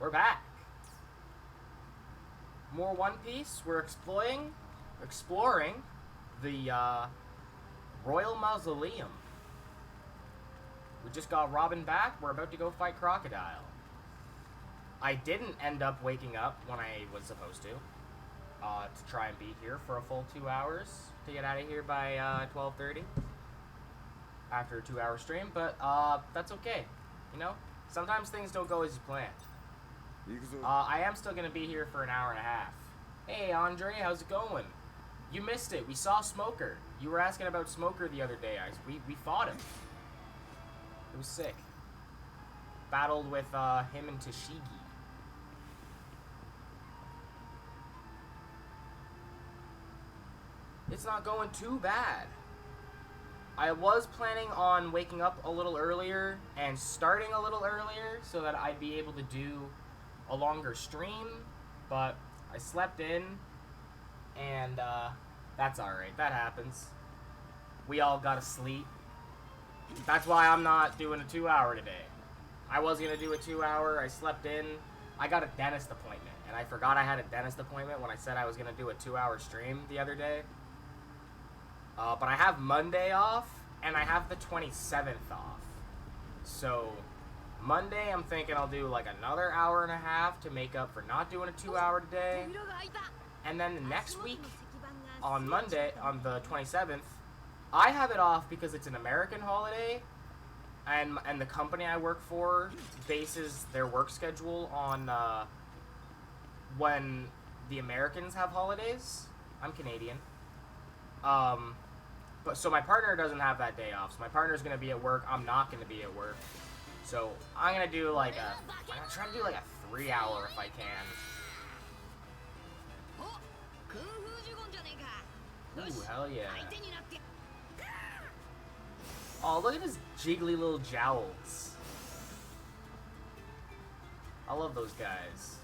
We're back. More One Piece. We're exploring the Royal Mausoleum. We just got Robin back. We're about to go fight Crocodile. I didn't end up waking up when I was supposed to try and be here for a full 2 hours to get out of here by 12:30 after a 2-hour stream, but that's okay. You know, sometimes things don't go as you planned. I am still gonna be here for an hour and a half. Hey Andre, how's it going? You missed it. We saw Smoker. You were asking about Smoker the other day. We fought him. It was sick. Battled with him and Tashigi. It's not going too bad. I was planning on waking up a little earlier and starting a little earlier so that I'd be able to do a longer stream, but I slept in, and that's alright. That happens. We all gotta sleep. That's why I'm not doing a 2-hour today. I was gonna do a 2-hour, I slept in. I got a dentist appointment, and I forgot I had a dentist appointment when I said I was gonna do a 2-hour stream the other day. But I have Monday off, and I have the 27th off. So, Monday I'm thinking I'll do like another hour and a half to make up for not doing a 2-hour today. And then the next week, on Monday, on the 27th, I have it off because it's an American holiday, and the company I work for bases their work schedule on when the Americans have holidays. I'm Canadian. But so my partner doesn't have that day off. So my partner's gonna be at work. I'm not gonna be at work. So I'm gonna do like I'm gonna try to do like a 3-hour if I can. Ooh, hell yeah. Oh, look at his jiggly little jowls. I love those guys.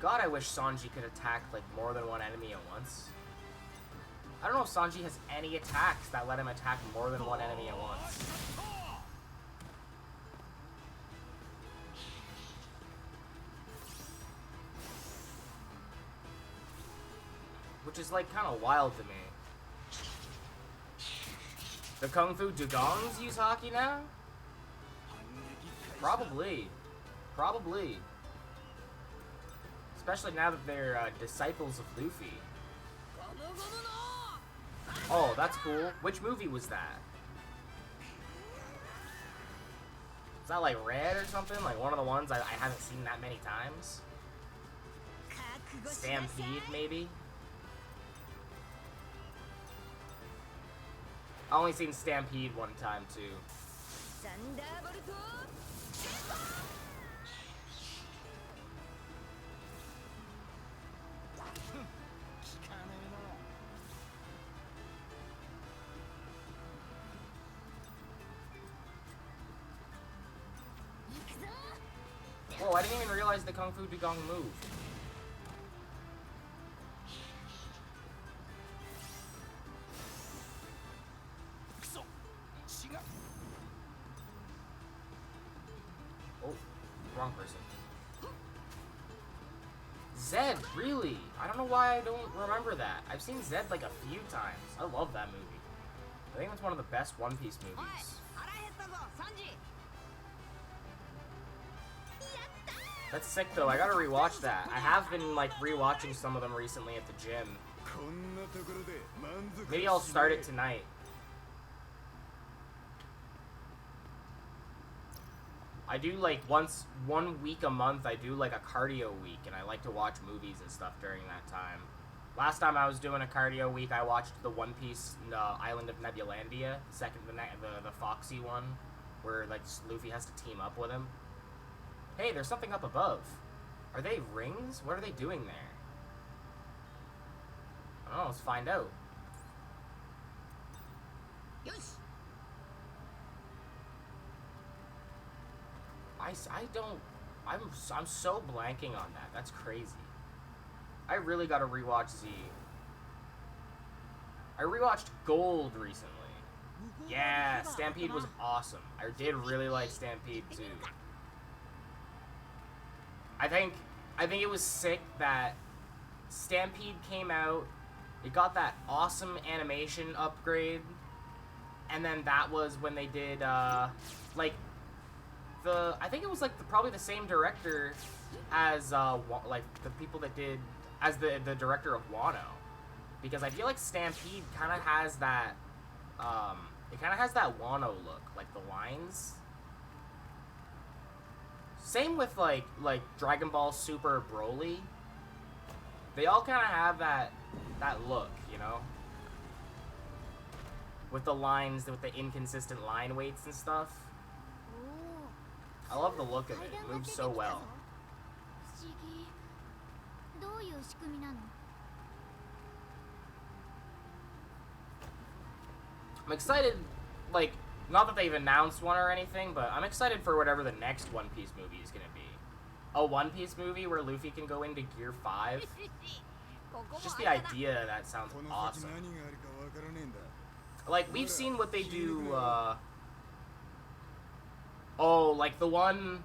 God, I wish Sanji could attack, like, more than one enemy at once. I don't know if Sanji has any attacks that let him attack more than one enemy at once. Which is, like, kind of wild to me. The Kung Fu Dugongs use Haki now? Probably. Probably. Especially now that they're disciples of Luffy. Oh, that's cool. Which movie was that? Is that like Red or something? Like one of the ones I haven't seen that many times? Stampede, maybe? I only seen Stampede one time, too. Whoa, I didn't even realize the Kung Fu Dugong moved. Oh, wrong person. Zed, really? I don't know why I don't remember that. I've seen Zed like a few times. I love that movie. I think it's one of the best One Piece movies. That's sick though, I gotta rewatch that. I have been like rewatching some of them recently at the gym. Maybe I'll start it tonight. I do like 1 week a month, I do like a cardio week, and I like to watch movies and stuff during that time. Last time I was doing a cardio week, I watched the One Piece Island of Nebulandia, the Foxy one, where like Luffy has to team up with him. Hey, there's something up above. Are they rings? What are they doing there? I don't know, let's find out. Yes. I'm so blanking on that. That's crazy. I really gotta rewatch Z. I rewatched Gold recently. Yeah, Stampede was awesome. I did really like Stampede too. I think it was sick that Stampede came out. It got that awesome animation upgrade, and then that was when they did like I think it was like probably the same director as like the people that did as the director of Wano, because I feel like Stampede kind of has that it kind of has that Wano look, like the lines. Same with like Dragon Ball Super Broly. They all kind of have that look, you know, with the lines, with the inconsistent line weights and stuff. I love the look of it. It moves so well. I'm excited, like, not that they've announced one or anything, but I'm excited for whatever the next One Piece movie is going to be. A One Piece movie where Luffy can go into Gear 5? Just the idea, that sounds awesome. Like, we've seen what they do, oh, like the one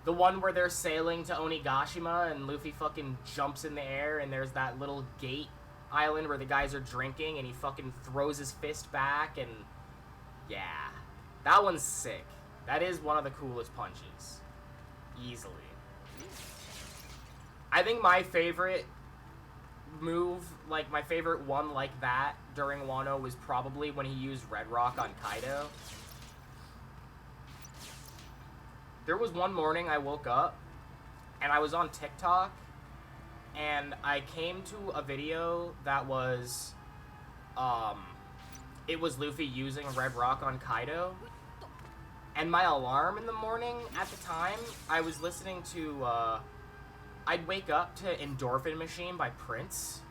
where they're sailing to Onigashima and Luffy fucking jumps in the air and there's that little gate island where the guys are drinking and he fucking throws his fist back and... Yeah. That one's sick. That is one of the coolest punches. Easily. I think my favorite move, like my favorite one like that during Wano was probably when he used Red Rock on Kaido. There was one morning I woke up and I was on TikTok and I came to a video that was, it was Luffy using Red Rock on Kaido. And my alarm in the morning at the time, I was listening to, I'd wake up to Endorphin Machine by Prince.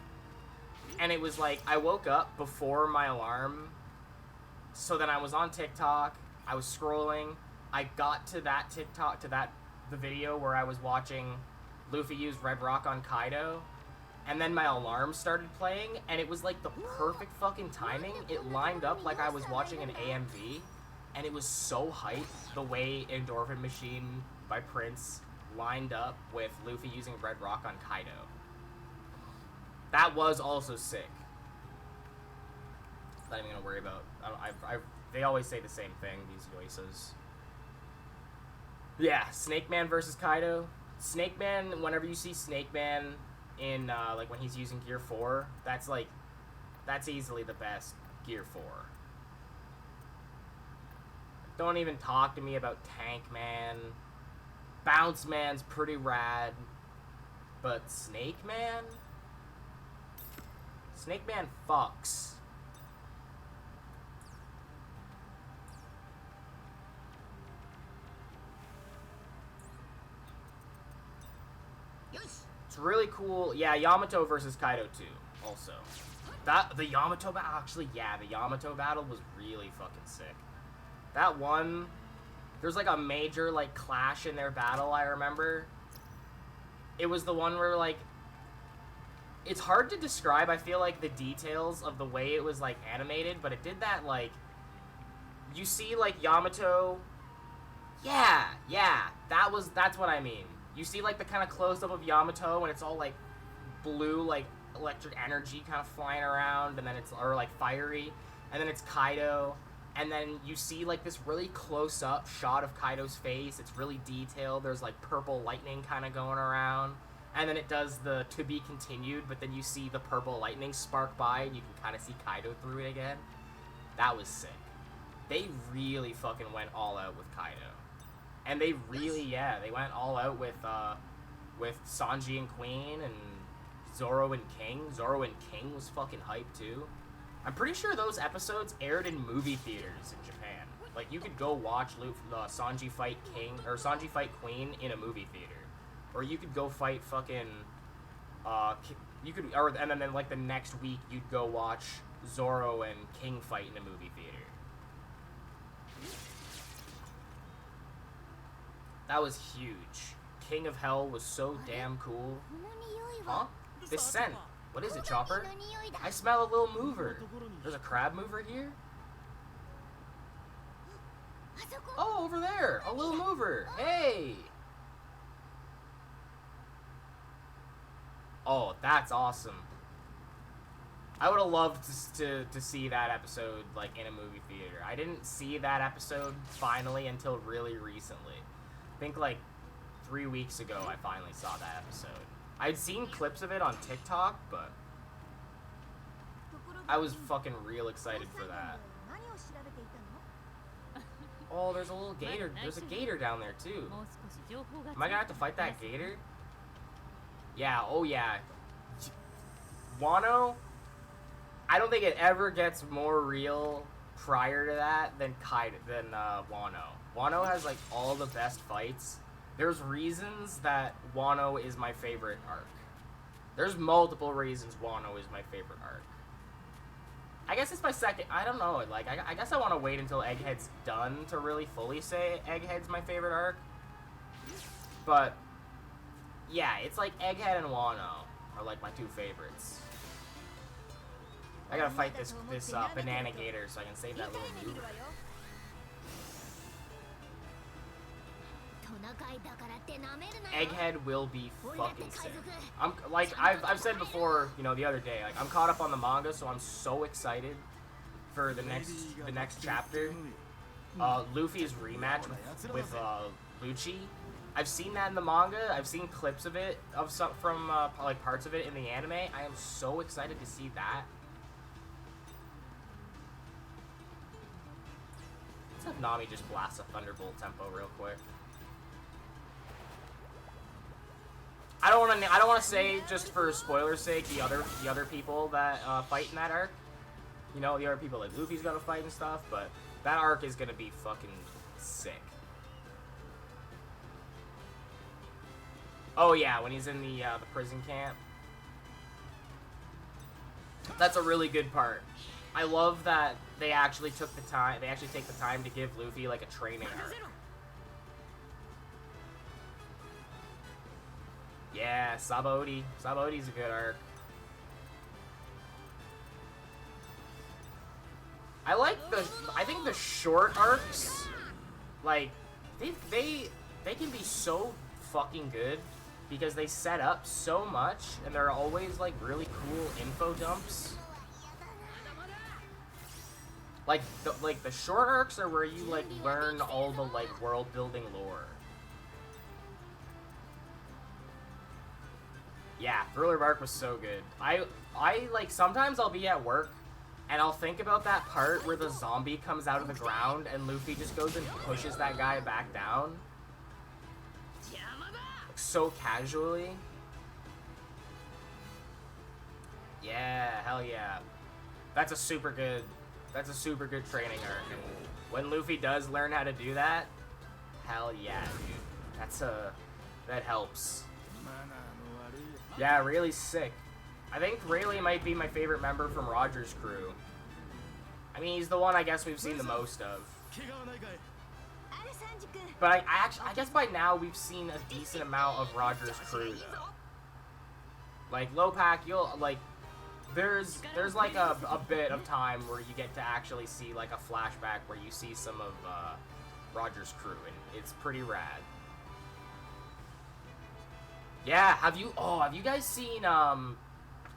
And it was like, I woke up before my alarm. So then I was on TikTok, I was scrolling. I got to that TikTok, the video where I was watching Luffy use Red Rock on Kaido, and then my alarm started playing, and it was like the perfect fucking timing. It lined up like I was watching an AMV, and it was so hype the way Endorphin Machine by Prince lined up with Luffy using Red Rock on Kaido. That was also sick. Not even gonna worry about. They always say the same thing, these Yoisas. Yeah, Snake Man versus Kaido. Snake Man, whenever you see Snake Man in, like, when he's using Gear 4, that's easily the best Gear 4. Don't even talk to me about Tank Man. Bounce Man's pretty rad. But Snake Man? Snake Man fucks. It's really cool. Yeah, Yamato versus Kaido too, also. The Yamato battle, actually, yeah, the Yamato battle was really fucking sick. That one, there's like a major, like, clash in their battle, I remember. It was the one where, like, it's hard to describe, I feel like, the details of the way it was, like, animated, but it did that, like, you see, like, Yamato, yeah, that's what I mean. You see, like, the kind of close-up of Yamato, and it's all, like, blue, like, electric energy kind of flying around, and then it's, or, like, fiery, and then it's Kaido, and then you see, like, this really close-up shot of Kaido's face. It's really detailed. There's, like, purple lightning kind of going around, and then it does the to be continued, but then you see the purple lightning spark by, and you can kind of see Kaido through it again. That was sick. They really fucking went all out with Kaido. And they really, yeah, they went all out with Sanji and Queen and Zoro and King. Zoro and King was fucking hype too. I'm pretty sure those episodes aired in movie theaters in Japan. Like, you could go watch Sanji fight King, or Sanji fight Queen in a movie theater. Or you could go fight fucking, and then like the next week you'd go watch Zoro and King fight in a movie theater. That was huge. King of Hell was so damn cool. Huh? This scent. What is it, Chopper? I smell a little mover. There's a crab mover here? Oh, over there! A little mover! Hey! Oh, that's awesome. I would have loved to see that episode, like, in a movie theater. I didn't see that episode, finally, until really recently. I think, like, 3 weeks ago I finally saw that episode. I'd seen clips of it on TikTok, but I was fucking real excited for that. Oh, there's a little gator. There's a gator down there, too. Am I gonna have to fight that gator? Yeah, oh yeah. Wano, I don't think it ever gets more real prior to that than Wano. Wano has, like, all the best fights. There's reasons that Wano is my favorite arc. There's multiple reasons Wano is my favorite arc. I guess it's my second. I don't know. Like, I guess I want to wait until Egghead's done to really fully say Egghead's my favorite arc. But yeah, it's like Egghead and Wano are like my two favorites. I gotta fight this banana gator so I can save that little mover. Egghead will be fucking sick. I've said before, you know, the other day, like, I'm caught up on the manga, so I'm so excited for the next chapter. Luffy's rematch with Lucci. I've seen that in the manga. I've seen clips of it, from like parts of it in the anime. I am so excited to see that. Let's have Nami just blast a Thunderbolt tempo real quick. I don't want to say, just for spoiler's sake, the other people that fight in that arc. You know, the other people like Luffy's gonna fight and stuff, but that arc is gonna be fucking sick. Oh yeah, when he's in the prison camp. That's a really good part. I love that they actually took the time. They actually take the time to give Luffy like a training arc. Yeah, Sabaody. Sabaody's a good arc. I think the short arcs, like, they can be so fucking good because they set up so much and they're always like really cool info dumps. Like the short arcs are where you like learn all the like world building lore. Yeah, Thriller Bark was so good. I like, sometimes I'll be at work and I'll think about that part where the zombie comes out of the ground and Luffy just goes and pushes that guy back down. Like, so casually. Yeah, hell yeah. That's a super good training arc. And when Luffy does learn how to do that, hell yeah, dude. That helps. Yeah, really sick. I think Rayleigh might be my favorite member from Roger's crew. I mean, he's the one I guess we've seen the most of. But I guess by now we've seen a decent amount of Roger's crew, though. Like, Lopak, there's like a bit of time where you get to actually see like a flashback where you see some of Roger's crew, and it's pretty rad. Yeah, have you guys seen,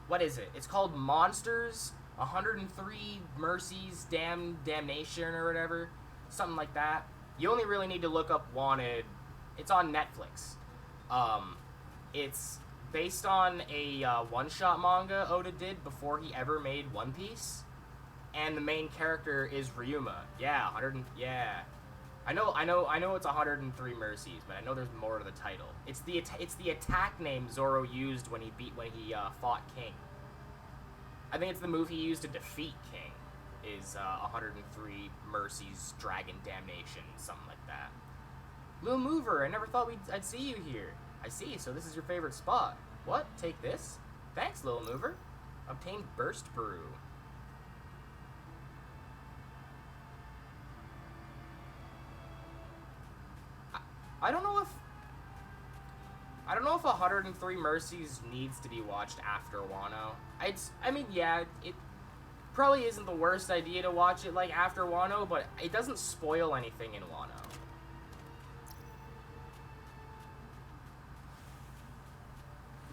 what is it? It's called Monsters, 103 Mercies, Damnation, or whatever. Something like that. You only really need to look up Wanted. It's on Netflix. It's based on a one-shot manga Oda did before he ever made One Piece. And the main character is Ryuma. Yeah, I know it's 103 Mercies, but I know there's more to the title. It's the attack name Zoro used when he fought King. I think it's the move he used to defeat King. Is 103 Mercies, Dragon Damnation, something like that. Lil Mover, I never thought I'd see you here. I see, so this is your favorite spot. What? Take this? Thanks, Lil Mover. Obtain Burst Brew. I don't know if 103 Mercies needs to be watched after Wano. I mean, yeah, probably isn't the worst idea to watch it, like, after Wano, but it doesn't spoil anything in Wano.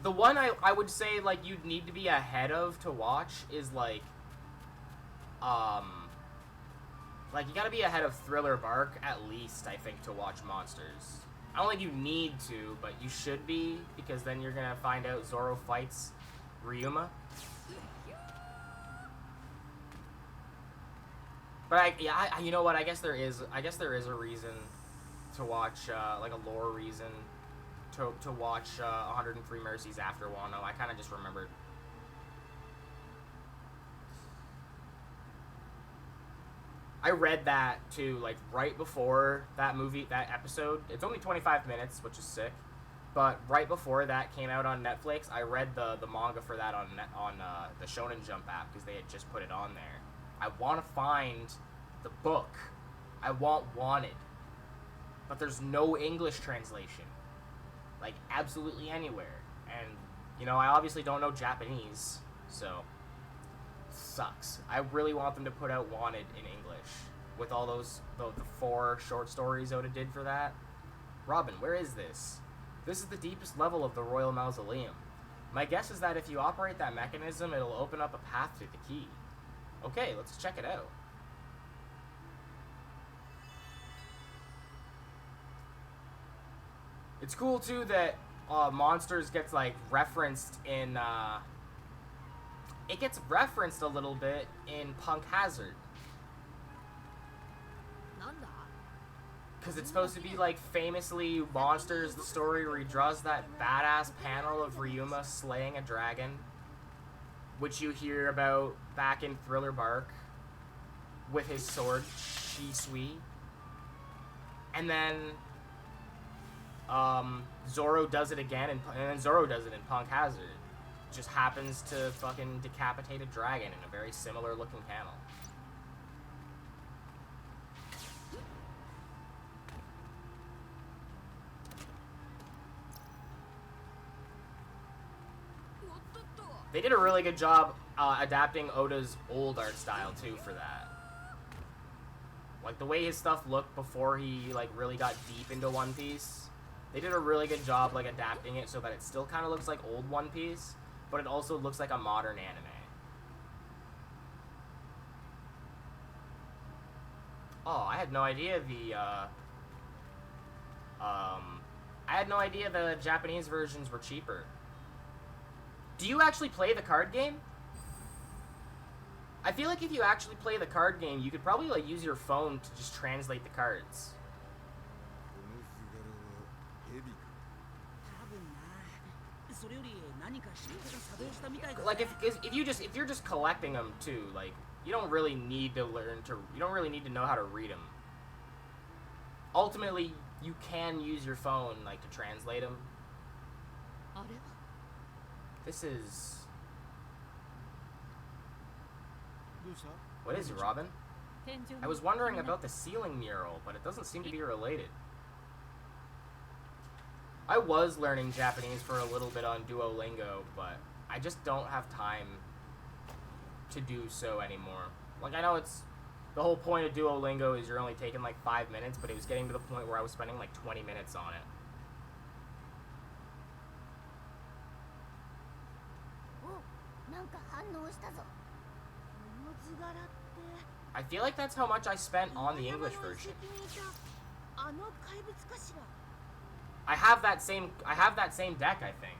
The one I would say, like, you'd need to be ahead of to watch is, like, you gotta be ahead of Thriller Bark, at least, I think, to watch Monsters. I don't think you need to, but you should be, because then you're gonna find out Zoro fights Ryuma. But you know what? I guess there is a reason to watch, like a lore reason to watch 103 Mercies after Wano. I kind of just remembered. I read that too, like right before that episode. It's only 25 minutes, which is sick. But right before that came out on Netflix, I read the manga for that on the Shonen Jump app because they had just put it on there. I want to find the book. I want Wanted. But there's no English translation. Like, absolutely anywhere. And, you know, I obviously don't know Japanese, so sucks. I really want them to put out Wanted in English with all those, the 4 short stories Oda did for that. Robin, where is this? This is the deepest level of the Royal Mausoleum. My guess is that if you operate that mechanism, it'll open up a path to the key. Okay, let's check it out. It's cool, too, that Monsters gets, like, referenced in, it gets referenced a little bit in Punk Hazard. Because it's supposed to be, like, famously Monsters, the story where he draws that badass panel of Ryuma slaying a dragon, which you hear about back in Thriller Bark with his sword, Shisui. And then Zoro does it again, and then Zoro does it in Punk Hazard. Just happens to fucking decapitate a dragon in a very similar looking panel. They did a really good job adapting Oda's old art style too for that. Like the way his stuff looked before he like really got deep into One Piece. They did a really good job like adapting it so that it still kind of looks like old One Piece, but it also looks like a modern anime. Oh, I had no idea the Japanese versions were cheaper. Do you actually play the card game? I feel like if you actually play the card game, you could probably like use your phone to just translate the cards. Like if you're just collecting them too, like you don't really need to know how to read them. Ultimately, you can use your phone like to translate them. This is... What is it, Robin? I was wondering about the ceiling mural, but it doesn't seem to be related. I was learning Japanese for a little bit on Duolingo, but I just don't have time to do so anymore. Like, I know it's... The whole point of Duolingo is you're only taking like 5 minutes, but it was getting to the point where I was spending like 20 minutes on it. I feel like that's how much I spent on the English version. I have that same deck, I think.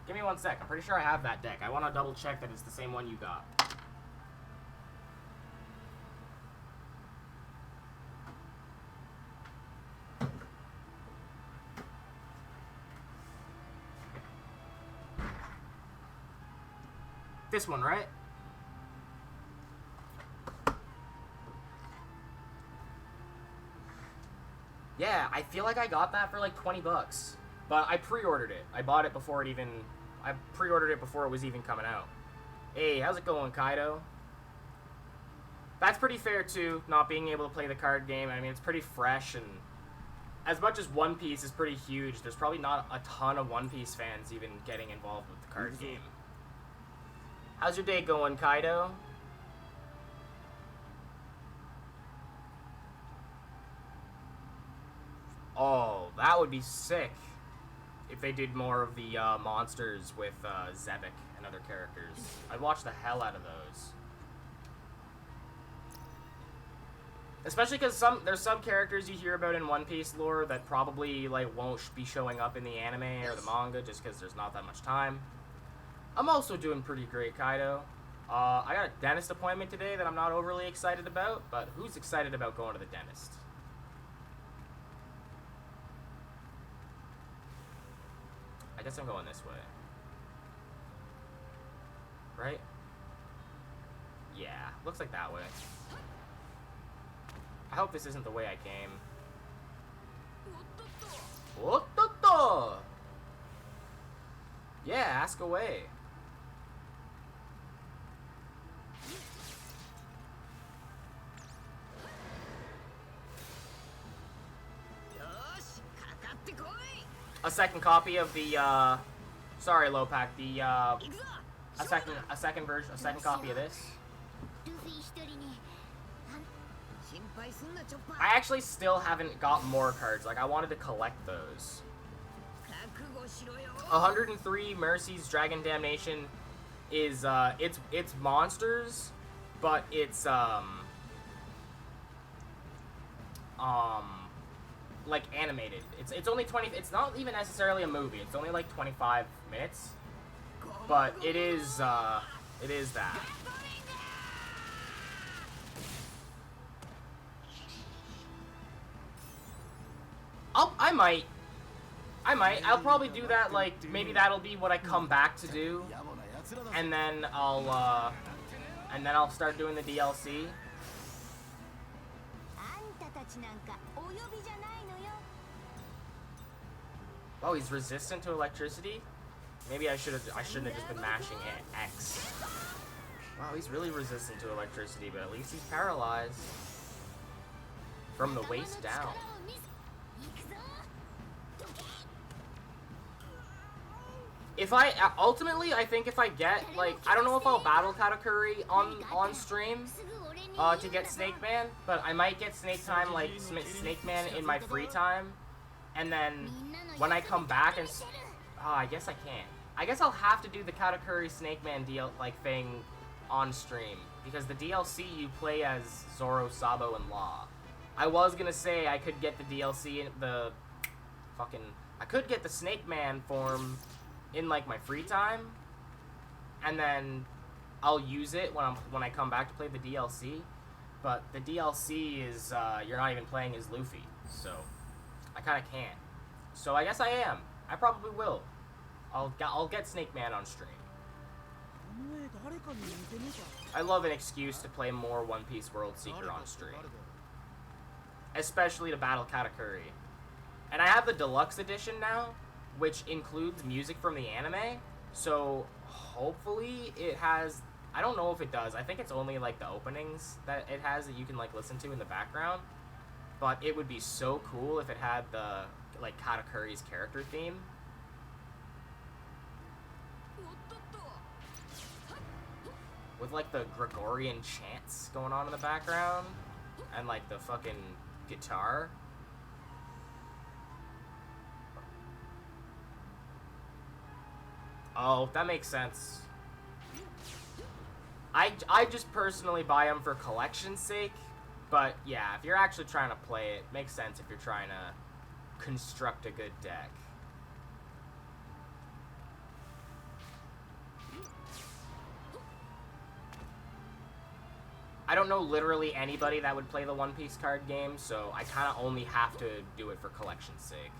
Give me 1 sec. I'm pretty sure I have that deck. I want to double check that it's the same one you got. This one, right? Yeah, I feel like I got that for like 20 bucks. But I pre-ordered it. I bought it before I pre-ordered it before it was even coming out. Hey, how's it going, Kaido? That's pretty fair too, not being able to play the card game. I mean, it's pretty fresh and as much as One Piece is pretty huge, there's probably not a ton of One Piece fans even getting involved with the card game. How's your day going, Kaido? Oh, that would be sick if they did more of the monsters with Zebek and other characters. I'd watch the hell out of those. Especially because there's some characters you hear about in One Piece lore that probably like won't be showing up in the anime or the manga just because there's not that much time. I'm also doing pretty great, Kaido. I got a dentist appointment today that I'm not overly excited about, but who's excited about going to the dentist? I guess I'm going this way. Right? Yeah, looks like that way. I hope this isn't the way I came. Ototo! Yeah, ask away. A second copy of the sorry Lopak, the a second version, a second copy of this. I actually still haven't got more cards. Like, I wanted to collect those. 103 Mercy's Dragon Damnation is it's monsters, but it's like animated. It's only 20. It's not even necessarily a movie. It's only like 25 minutes, but it is that. I might. I'll probably do that. Like, maybe that'll be what I come back to do, and then I'll start doing the DLC. Oh, he's resistant to electricity? Maybe I shouldn't have just been mashing X. Wow, he's really resistant to electricity, but at least he's paralyzed from the waist down. Ultimately, I think if I get, like, I don't know if I'll battle Katakuri on stream to get Snake Man, but I might get Snake Man in my free time, and then when I come back and, I guess I can't. I guess I'll have to do the Katakuri Snake Man thing on stream, because the DLC you play as Zoro, Sabo, and Law. I was gonna say I could get the DLC in I could get the Snake Man form in like my free time, and then I'll use it when I come back to play the DLC. But the DLC is you're not even playing as Luffy, so I kind of can't. So I guess I am. I probably will. I'll get Snake Man on stream. I love an excuse to play more One Piece World Seeker on stream, especially to battle Katakuri. And I have the deluxe edition now, which includes music from the anime, so hopefully it has, I don't know if it does, I think it's only like the openings that it has that you can like listen to in the background, but it would be so cool if it had the, like, Katakuri's character theme. With like the Gregorian chants going on in the background, and like the fucking guitar. Oh, that makes sense. I just personally buy them for collection's sake, but yeah, if you're actually trying to play it, makes sense if you're trying to construct a good deck. I don't know literally anybody that would play the One Piece card game, so I kind of only have to do it for collection's sake.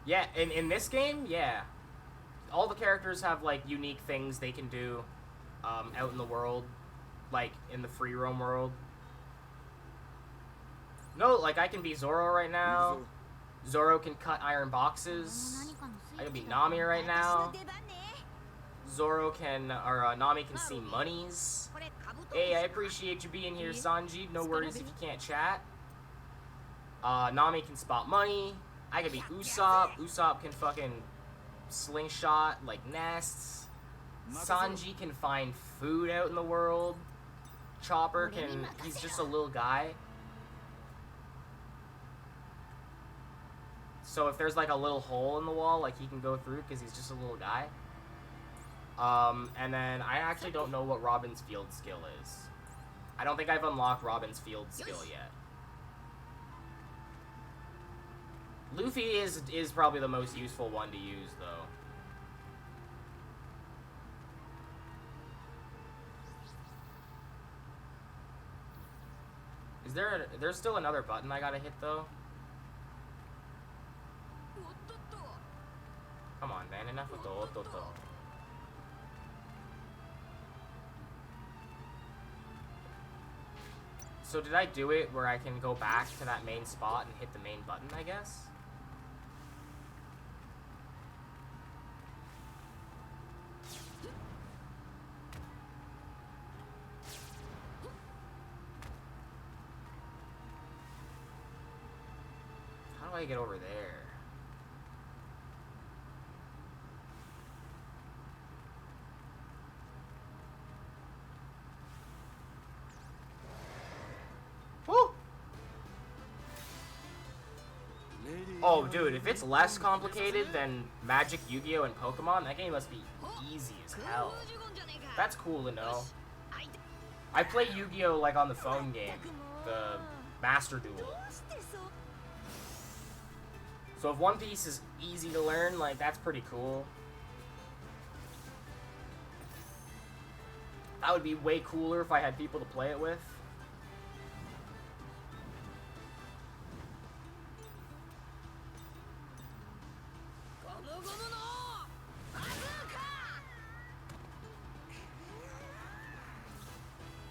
Yeah, in this game, yeah. All the characters have, like, unique things they can do out in the world, like, in the free roam world. No, like, I can be Zoro right now. Zoro can cut iron boxes. I can be Nami right now. Zoro can, or Nami can see monies. Hey, I appreciate you being here, Sanji. No worries if you can't chat. Nami can spot money. I can be Usopp. Usopp can fucking slingshot, like, nests. Sanji can find food out in the world. Chopper can... he's just a little guy. So if there's, like, a little hole in the wall, like, he can go through because he's just a little guy. And then I actually don't know what Robin's field skill is. I don't think I've unlocked Robin's field skill yet. Luffy is probably the most useful one to use, though. There's still another button I gotta hit, though? Come on, man. Enough with the ototo. So did I do it where I can go back to that main spot and hit the main button, I guess? How do I get over there? Woo! Oh, dude, if it's less complicated than Magic, Yu-Gi-Oh, and Pokemon, that game must be easy as hell. That's cool to know. I play Yu-Gi-Oh, like, on the phone game, the Master Duel. So if One Piece is easy to learn, like, that's pretty cool. That would be way cooler if I had people to play it with.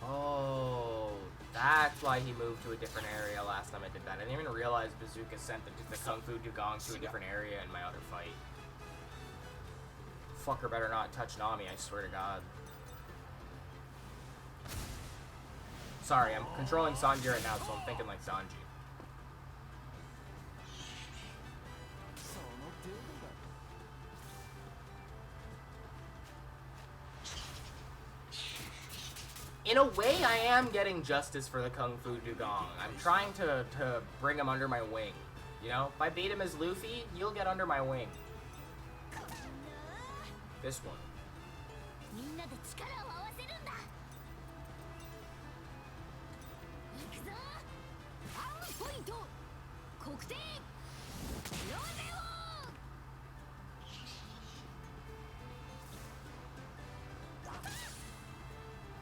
Oh, that's why he moved to a different area last time I did that. I didn't even realize Bazooka sent the Kung Fu Dugong to a different area in my other fight. Fucker better not touch Nami, I swear to God. Sorry, I'm controlling Sanji right now, so I'm thinking like Sanji. In a way, I am getting justice for the Kung Fu Dugong. I'm trying to bring him under my wing. You know? If I beat him as Luffy, you'll get under my wing. This one.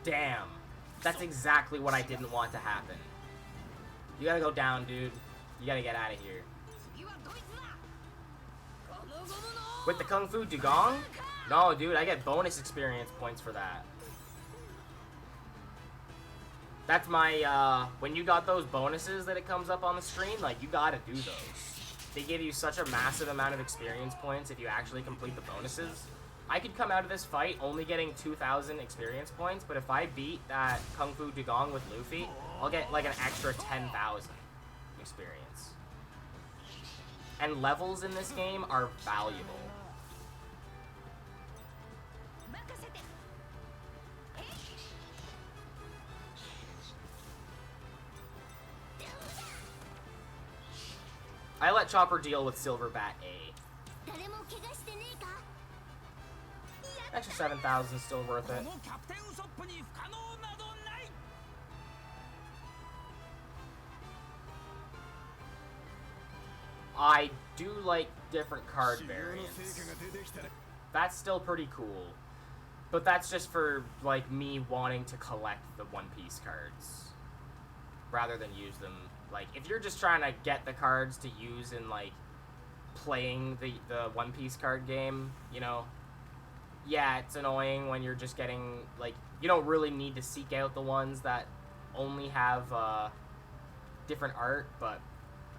Damn. That's exactly what I didn't want to happen. You gotta go down, dude. You gotta get out of here. With the Kung Fu Dugong? No, dude, I get bonus experience points for that. That's my, when you got those bonuses that it comes up on the screen, like, you gotta do those. They give you such a massive amount of experience points if you actually complete the bonuses. I could come out of this fight only getting 2,000 experience points, but if I beat that Kung Fu Dugong with Luffy, I'll get like an extra 10,000 experience. And levels in this game are valuable. I let Chopper deal with Silverbat A. Extra 7,000 is still worth it. I do like different card variants. That's still pretty cool. But that's just for, like, me wanting to collect the One Piece cards. Rather than use them. Like, if you're just trying to get the cards to use in, like, playing the One Piece card game, you know, yeah, it's annoying when you're just getting, like, you don't really need to seek out the ones that only have, different art, but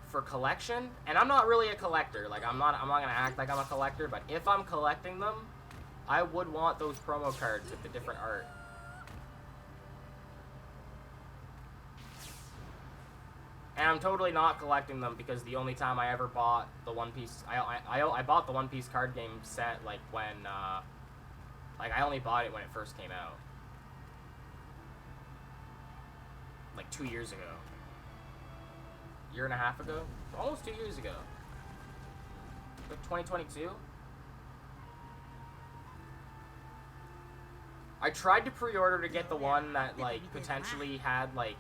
for collection, and I'm not really a collector. Like I'm not gonna act like I'm a collector, but if I'm collecting them, I would want those promo cards with the different art. And I'm totally not collecting them because the only time I ever bought the One Piece, I bought the One Piece card game set like when, like I only bought it when it first came out, like 2 years ago, year and a half ago, almost 2 years ago, like 2022. I tried to pre-order to get the one that like potentially had like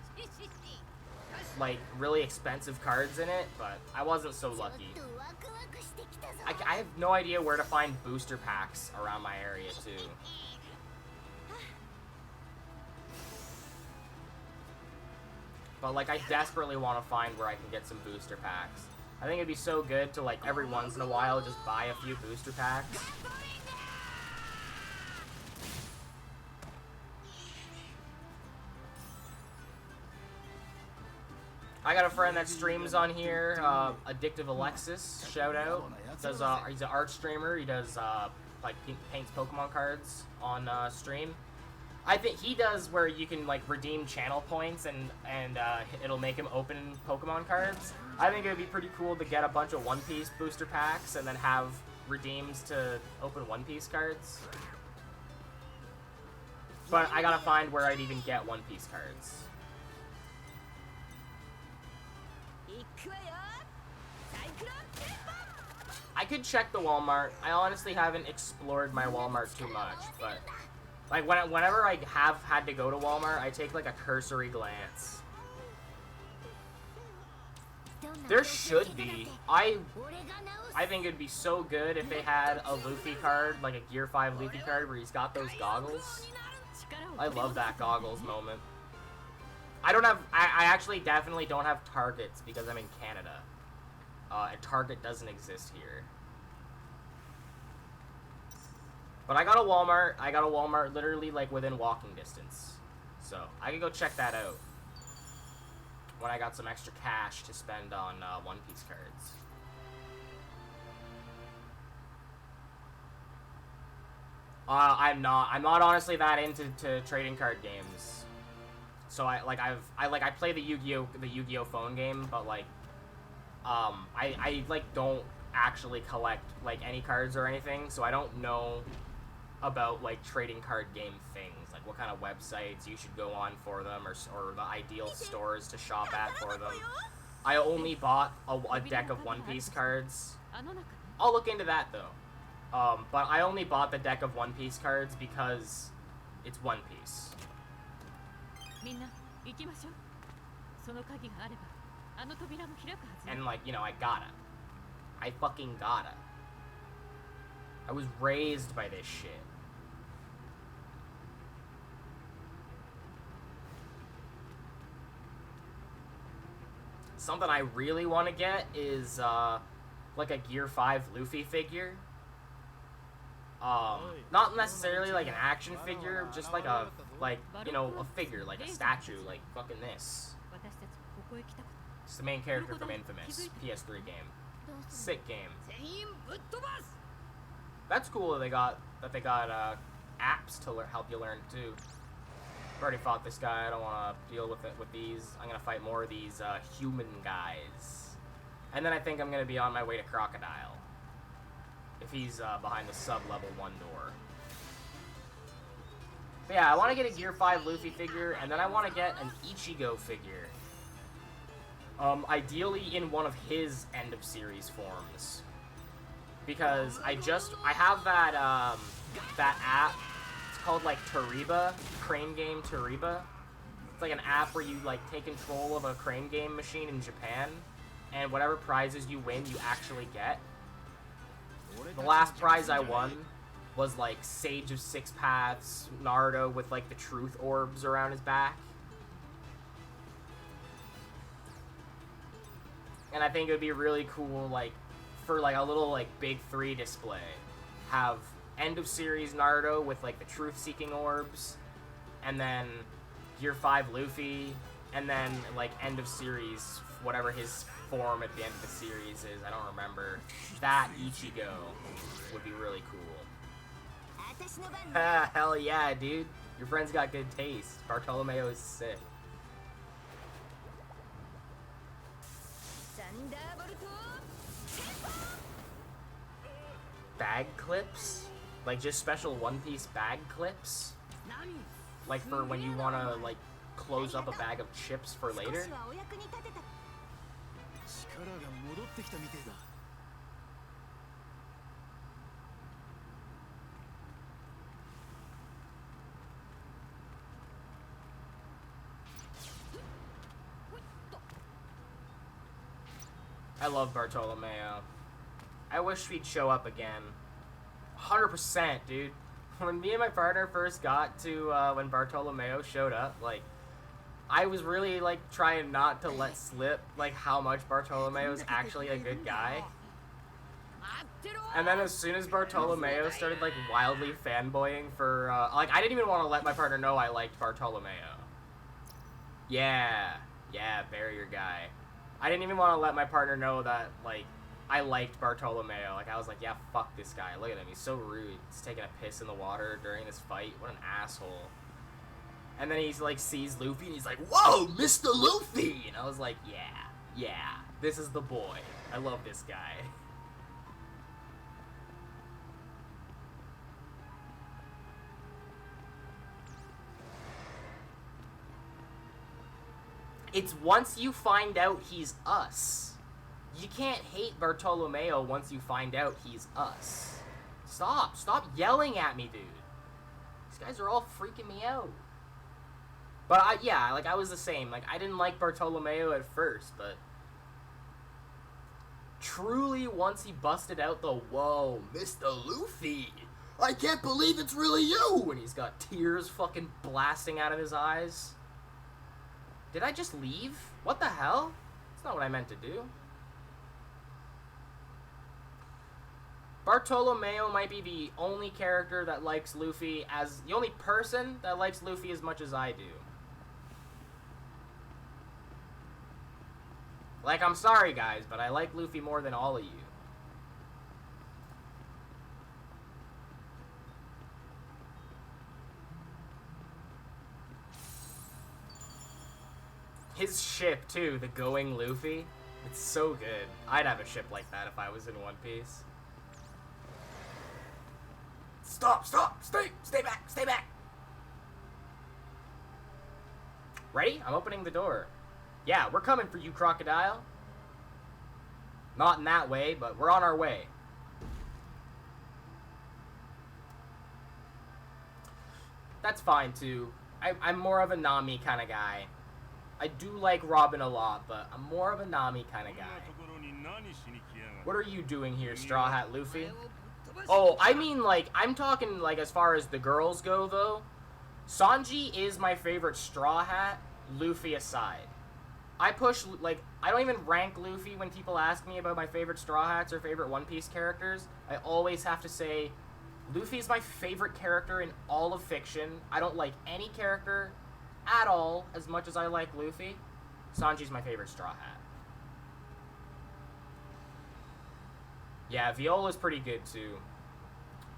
really expensive cards in it, but I wasn't so lucky. I have no idea where to find booster packs around my area too. But like I desperately want to find where I can get some booster packs. I think it'd be so good to like every once in a while just buy a few booster packs. I got a friend that streams on here, Addictive Alexis, shout out. Does he's an art streamer. He does like paints Pokemon cards on stream. I think he does where you can like redeem channel points and it'll make him open Pokemon cards. I think it would be pretty cool to get a bunch of One Piece booster packs and then have redeems to open One Piece cards. But I gotta find where I'd even get One Piece cards. I could check the Walmart. I honestly haven't explored my Walmart too much, but like whenever I have had to go to Walmart, I take like a cursory glance. There should be. I think it'd be so good if they had a Luffy card, like a Gear 5 Luffy card where he's got those goggles. I love that goggles moment. I actually definitely don't have Targets because I'm in Canada. A Target doesn't exist here. But I got a Walmart. I got a Walmart literally like within walking distance. So I can go check that out when I got some extra cash to spend on One Piece cards. I'm not honestly that into trading card games. So I play the Yu-Gi-Oh phone game, but like I like don't actually collect like any cards or anything, so I don't know about like trading card game things, like what kind of websites you should go on for them, or the ideal stores to shop at for them. I only bought a deck of One Piece cards. I'll look into that though. But I only bought the deck of One Piece cards because it's One Piece. And like, you know, I fucking gotta. I was raised by this shit. Something I really want to get is like a Gear 5 Luffy figure. Not necessarily like an action figure, just like a, you know, a figure, like a statue, like fucking this. It's the main character from Infamous, PS3 game. Sick game. That's cool that they got apps to help you learn too. I've already fought this guy. I don't want to deal with these. I'm gonna fight more of these human guys, and then I think I'm gonna be on my way to Crocodile if he's behind the sub-level 1 door. But yeah, I want to get a Gear 5 Luffy figure, and then I want to get an Ichigo figure. Ideally in one of his end of series forms, because I have that that app. It's called like Tariba, crane game Tariba. It's like an app where you like take control of a crane game machine in Japan, and whatever prizes you win, you actually get. The last prize I won was like Sage of Six Paths, Naruto with like the truth orbs around his back. And I think it would be really cool, like, for like a little like Big 3 display, have end of series Naruto with like the truth seeking orbs, and then Gear 5 Luffy, and then like end of series, whatever his form at the end of the series is, I don't remember. That Ichigo would be really cool. Ah, hell yeah, dude. Your friend's got good taste. Bartolomeo is sick. Bag clips? Like just special One Piece bag clips? Like for when you want to like close up a bag of chips for later? I love Bartolomeo. I wish he'd show up again. 100%, dude. When me and my partner first got to, when Bartolomeo showed up, like, I was really, like, trying not to let slip, like, how much Bartolomeo is actually a good guy. And then as soon as Bartolomeo started, like, wildly fanboying for, like, I didn't even want to let my partner know I liked Bartolomeo. Yeah, barrier guy. I didn't even want to let my partner know that, like, I liked Bartolomeo. Like, I was like, yeah, fuck this guy. Look at him. He's so rude. He's taking a piss in the water during this fight. What an asshole. And then he's, like, sees Luffy, and he's like, whoa, Mr. Luffy! And I was like, yeah, this is the boy. I love this guy. It's once you find out he's us. You can't hate Bartolomeo once you find out he's us. Stop yelling at me, dude. These guys are all freaking me out. But I was the same. Like, I didn't like Bartolomeo at first, but truly once he busted out the, whoa, Mr. Luffy, I can't believe it's really you! And he's got tears fucking blasting out of his eyes. Did I just leave? What the hell? That's not what I meant to do. Bartolomeo might be the only character that likes Luffy as... the only person that likes Luffy as much as I do. Like, I'm sorry, guys, but I like Luffy more than all of you. His ship, too, the Going Luffy, it's so good. I'd have a ship like that if I was in One Piece. Stop! Stay back! Ready? I'm opening the door. Yeah, we're coming for you, Crocodile. Not in that way, but we're on our way. That's fine, too. I'm more of a Nami kind of guy. I do like Robin a lot, but I'm more of a Nami kind of guy. What are you doing here, Straw Hat Luffy? Oh, I mean, like, I'm talking, like, as far as the girls go, though. Sanji is my favorite Straw Hat, Luffy aside. I don't even rank Luffy when people ask me about my favorite Straw Hats or favorite One Piece characters. I always have to say, Luffy is my favorite character in all of fiction. I don't like any character at all as much as I like Luffy. Sanji's my favorite Straw Hat. Yeah, Viola's pretty good too.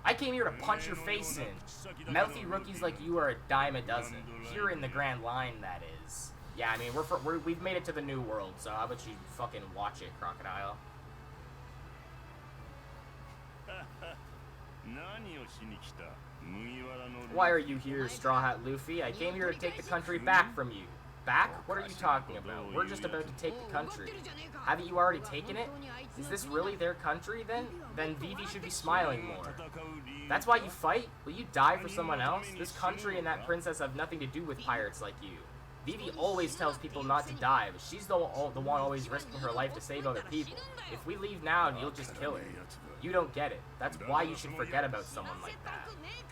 I came here to punch your face in. Mouthy rookies like you are a dime a dozen. Here in the Grand Line, that is. Yeah, I mean, we've made it to the New World, so how about you fucking watch it, Crocodile? Why are you here, Straw Hat Luffy? I came here to take the country back from you. Back? What are you talking about? We're just about to take the country. Haven't you already taken it? Is this really their country, then? Then Vivi should be smiling more. That's why you fight? Will you die for someone else? This country and that princess have nothing to do with pirates like you. Vivi always tells people not to die, but she's the one always risking her life to save other people. If we leave now, you'll just kill her. You don't get it. That's why you should forget about someone like that.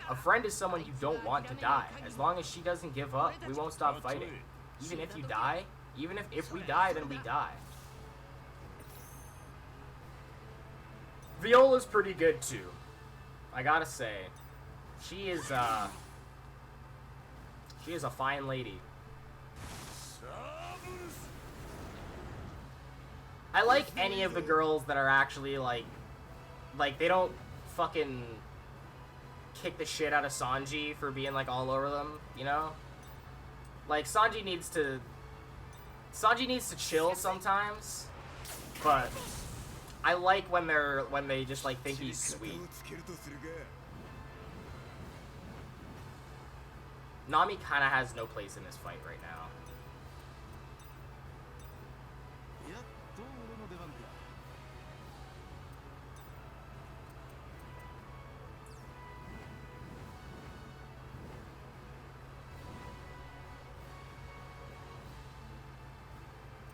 A friend is someone you don't want to die. As long as she doesn't give up, we won't stop fighting. Even if you die, even if we die, then we die. Viola's pretty good too. I gotta say. She is a fine lady. I like any of the girls that are actually like they don't fucking kick the shit out of Sanji for being like all over them, you know? Like Sanji needs to chill sometimes, but I like when they just like think he's sweet. Nami kind of has no place in this fight right now.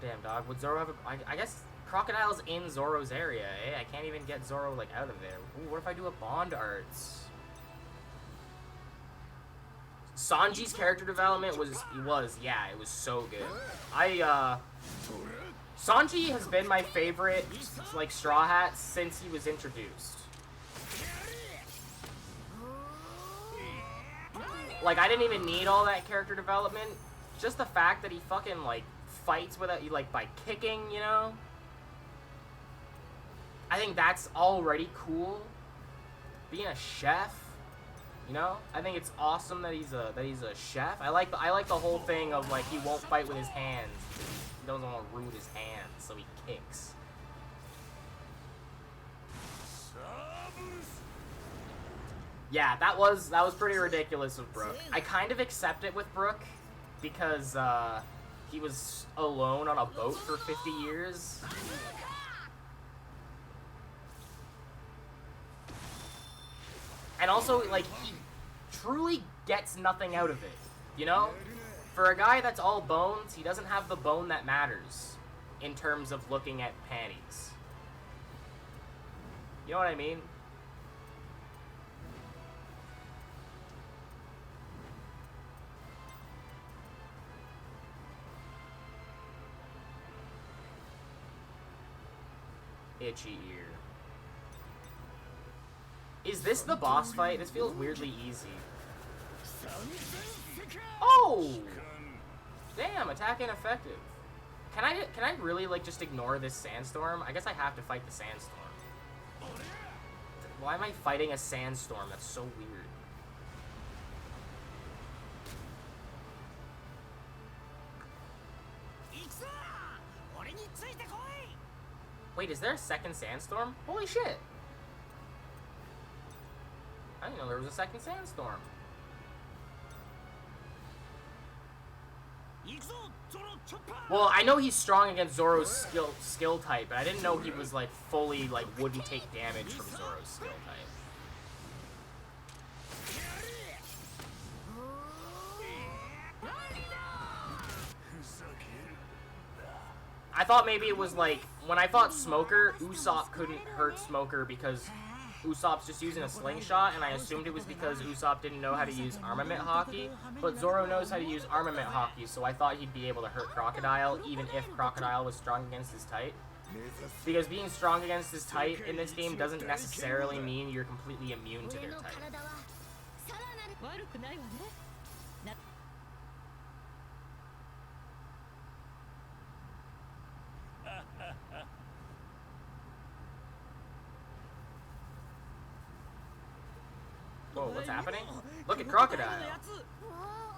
Damn, dog. Would Zoro have a... I guess Crocodile's in Zoro's area, eh? I can't even get Zoro, like, out of there. Ooh, what if I do a Bond Arts? Sanji's character development was so good. Sanji has been my favorite, like, Straw Hat since he was introduced. Like, I didn't even need all that character development. Just the fact that he fucking, like, fights without you, like, by kicking, you know? I think that's already cool. Being a chef, you know? I think it's awesome that he's a chef. I like the whole thing of, like, he won't fight with his hands. He doesn't want to ruin his hands, so he kicks. Yeah, that was pretty ridiculous of Brook. I kind of accept it with Brook because he was alone on a boat for 50 years. And also, like, he truly gets nothing out of it, you know? For a guy that's all bones, he doesn't have the bone that matters in terms of looking at panties. You know what I mean? Itchy ear. Is this the boss fight? This feels weirdly easy. Oh! Damn, attack ineffective. Can I really, like, just ignore this sandstorm? I guess I have to fight the sandstorm. Why am I fighting a sandstorm? That's so weird. Wait, is there a second sandstorm? Holy shit! I didn't know there was a second sandstorm. Well, I know he's strong against Zoro's skill type, but I didn't know he was, like, fully, like, wouldn't take damage from Zoro's skill type. I thought maybe it was, like, when I fought Smoker, Usopp couldn't hurt Smoker because Usopp's just using a slingshot, and I assumed it was because Usopp didn't know how to use armament hockey, but Zoro knows how to use armament hockey, so I thought he'd be able to hurt Crocodile, even if Crocodile was strong against his type. Because being strong against his type in this game doesn't necessarily mean you're completely immune to their type. Whoa, what's happening? Look at Crocodile!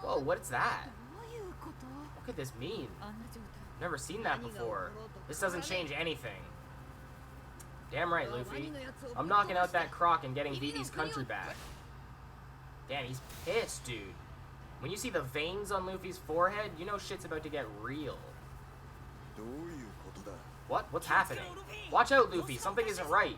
Whoa, what's that? What could this mean? Never seen that before. This doesn't change anything. Damn right, Luffy. I'm knocking out that Croc and getting Vivi's country back. Damn, he's pissed, dude. When you see the veins on Luffy's forehead, you know shit's about to get real. What? What's happening? Watch out, Luffy. Something isn't right.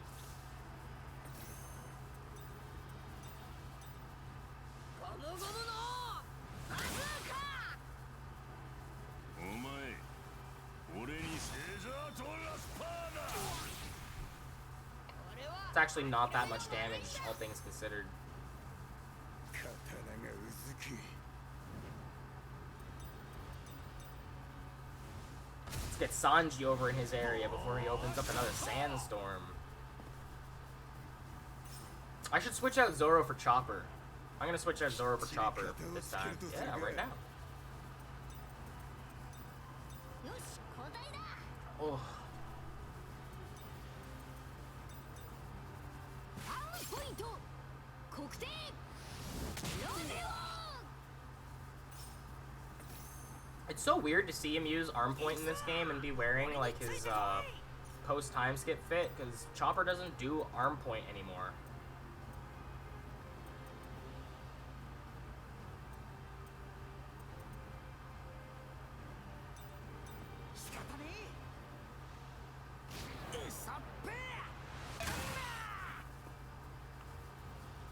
It's actually not that much damage, all things considered. Let's get Sanji over in his area before he opens up another sandstorm. I should switch out Zoro for Chopper. I'm gonna switch out Zoro for Chopper this time. Yeah, right now. Oh. It's so weird to see him use arm point in this game and be wearing like his post time skip fit, because Chopper doesn't do arm point anymore.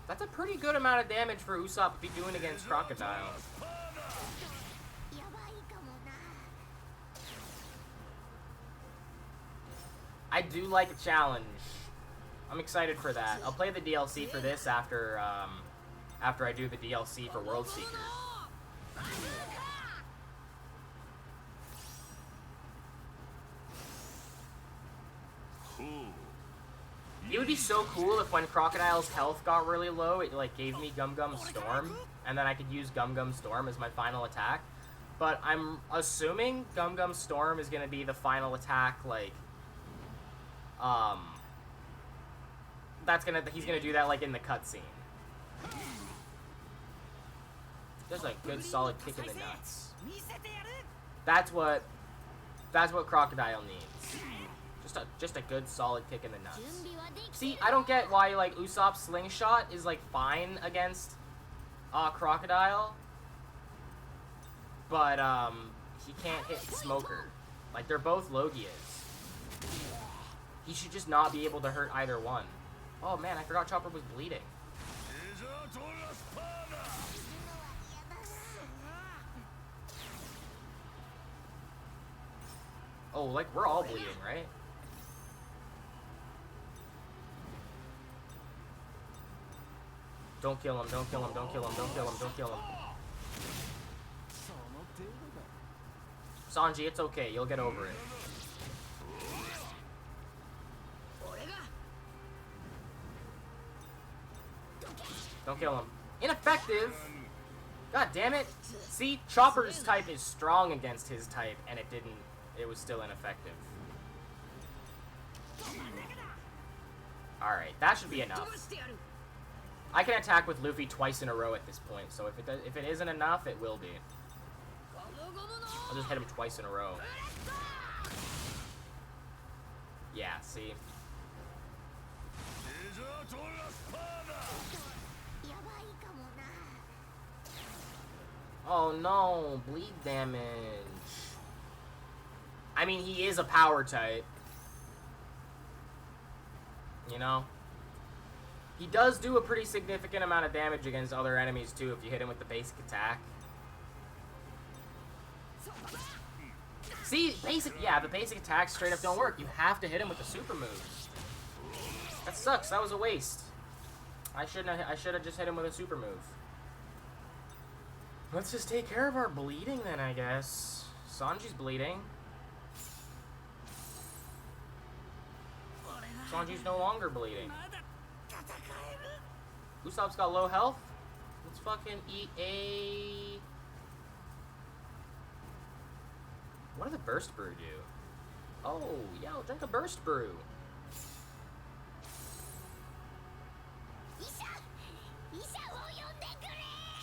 That's a pretty good amount of damage for Usopp to be doing against Crocodile. I do like a challenge. I'm excited for that. I'll play the DLC for this after I do the DLC for World Seekers. It would be so cool if when Crocodile's health got really low, it like gave me Gum Gum Storm, and then I could use Gum Gum Storm as my final attack. But I'm assuming Gum Gum Storm is gonna be the final attack, like, he's gonna do that like in the cutscene. There's a good solid kick in the nuts. That's what Crocodile needs. Just a good solid kick in the nuts. See, I don't get why like Usopp's slingshot is like fine against Crocodile, but he can't hit Smoker. Like, they're both Logias. He should just not be able to hurt either one. Oh man, I forgot Chopper was bleeding. Oh, like, we're all bleeding, right? Don't kill him, don't kill him, don't kill him, don't kill him, don't kill him. Sanji, it's okay, you'll get over it. Don't kill him. Ineffective! God damn it! See, Chopper's type is strong against his type, and it was still ineffective. Alright, that should be enough. I can attack with Luffy twice in a row at this point, so if it isn't enough, it will be. I'll just hit him twice in a row. Yeah, see? Oh no, bleed damage. I mean, he is a power type. You know? He does do a pretty significant amount of damage against other enemies too if you hit him with the basic attack. See, the basic attacks straight up don't work. You have to hit him with the super moves. That sucks. That was a waste. I should have just hit him with a super move. Let's just take care of our bleeding then, I guess. Sanji's bleeding. Sanji's no longer bleeding. Usopp's got low health. Let's fucking eat a... What did the burst brew do? Oh, yeah, I'll drink a burst brew.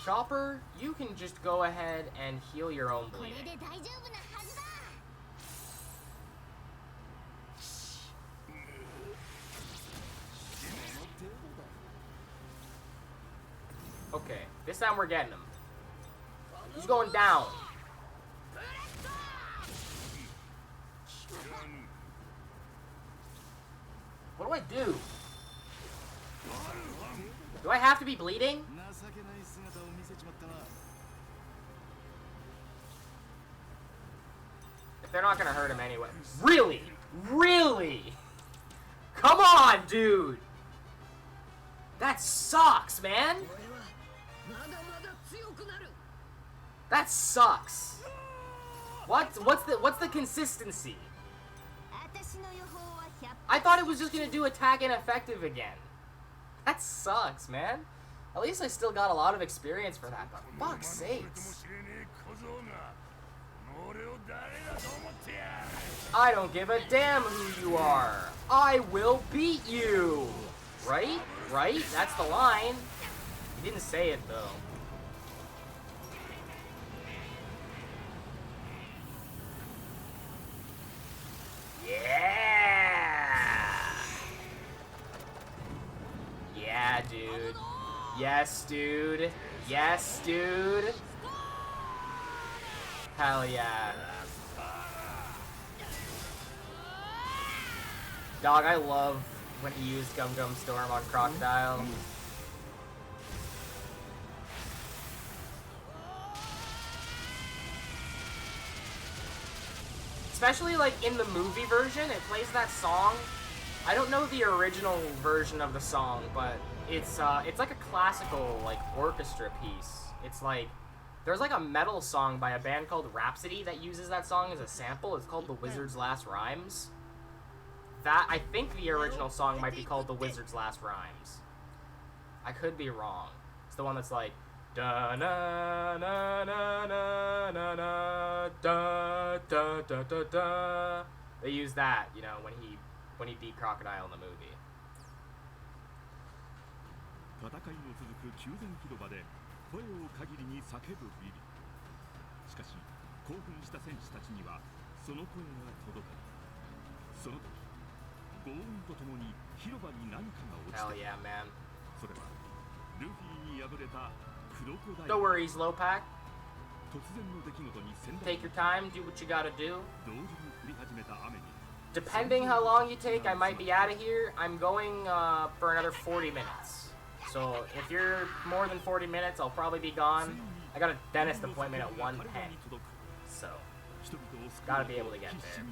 Chopper, you can just go ahead and heal your own bleeding. Okay, this time we're getting him. He's going down. What do I do? Do I have to be bleeding? If they're not gonna hurt him anyway. Really? Really? Come on, dude! That sucks, man! That sucks. What's the consistency? I thought it was just gonna do attack ineffective again. That sucks, man. At least I still got a lot of experience for that, but fuck's sakes. I don't give a damn who you are. I will beat you. Right? Right? That's the line. He didn't say it, though. Yeah! Yeah, dude. Yes, dude. Yes, dude. Hell yeah. Dog, I love when he used Gum Gum Storm on Crocodile. Especially, like, in the movie version, it plays that song. I don't know the original version of the song, but it's like a classical, like, orchestra piece. It's like, there's like a metal song by a band called Rhapsody that uses that song as a sample. It's called The Wizard's Last Rhymes. I think the original song might be called The Wizard's Last Rhymes. I could be wrong. It's the one that's like, da na na na na na na da da da da da. They use that, you know, when he beat Crocodile in the movie. 戦いの続く宮殿広場で声を限りに叫ぶビリ。しかし興奮した戦士たちにはその声が届かない。その時、轟音とともに広場に何かが落ちた。Hell yeah, man. それはルフィに敗れたクロコダイル。 No worries, Lopak. 突然の出来事に先 Take your time, do what you gotta do. 同時に降り始めた雨に。Depending how long you take, I might be out of here. I'm going for another 40 minutes. So if you're more than 40 minutes, I'll probably be gone. I got a dentist appointment at 1:10. So, gotta be able to get there.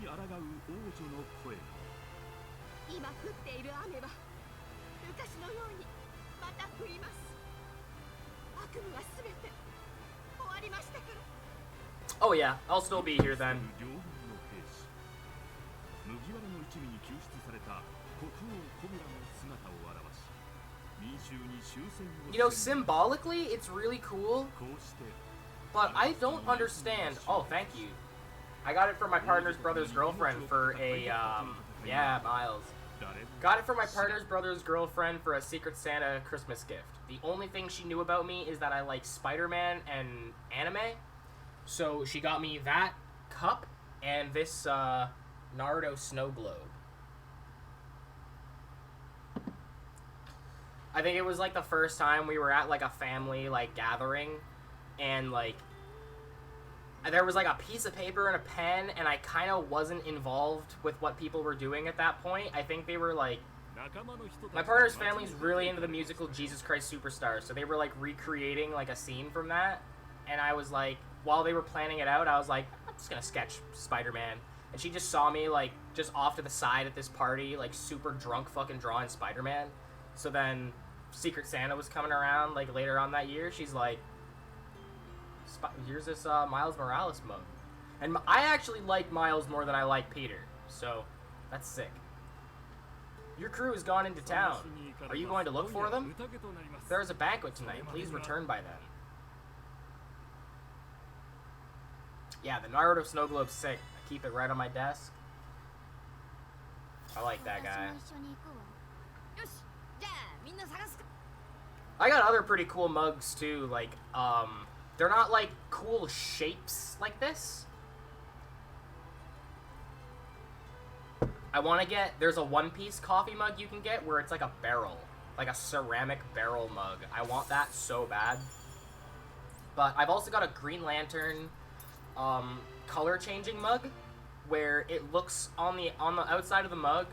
今降っている雨は昔のようにまた降ります。悪夢はすべて終わりましたから。 Oh yeah, I'll still be here then. You know, symbolically, it's really cool, but I don't understand. Oh, thank you. I got it for my partner's brother's girlfriend for a, yeah, Miles. Got it for my partner's brother's girlfriend for a Secret Santa Christmas gift. The only thing she knew about me is that I like Spider-Man and anime. So she got me that cup and this Naruto snow globe. I think it was like the first time we were at like a family like gathering, and like there was like a piece of paper and a pen, and I kind of wasn't involved with what people were doing at that point. I think they were like, my partner's family's really into the musical Jesus Christ Superstar, so they were like recreating like a scene from that, and I was like, while they were planning it out, I was like, I'm just gonna sketch Spider-Man. And she just saw me like just off to the side at this party, like super drunk fucking drawing Spider-Man. So then Secret Santa was coming around like later on that year. She's like, here's this Miles Morales mug. And I actually like Miles more than I like Peter, so that's sick. Your crew has gone into town. Are you going to look for them? There is a banquet tonight. Please return by then. Yeah, the Naruto snow globe's sick. I keep it right on my desk. I like that guy. I got other pretty cool mugs too, like, they're not like cool shapes like this. I want to get, there's a One Piece coffee mug you can get where it's like a barrel, like a ceramic barrel mug. I want that so bad. But I've also got a Green Lantern color changing mug where it looks on the outside of the mug,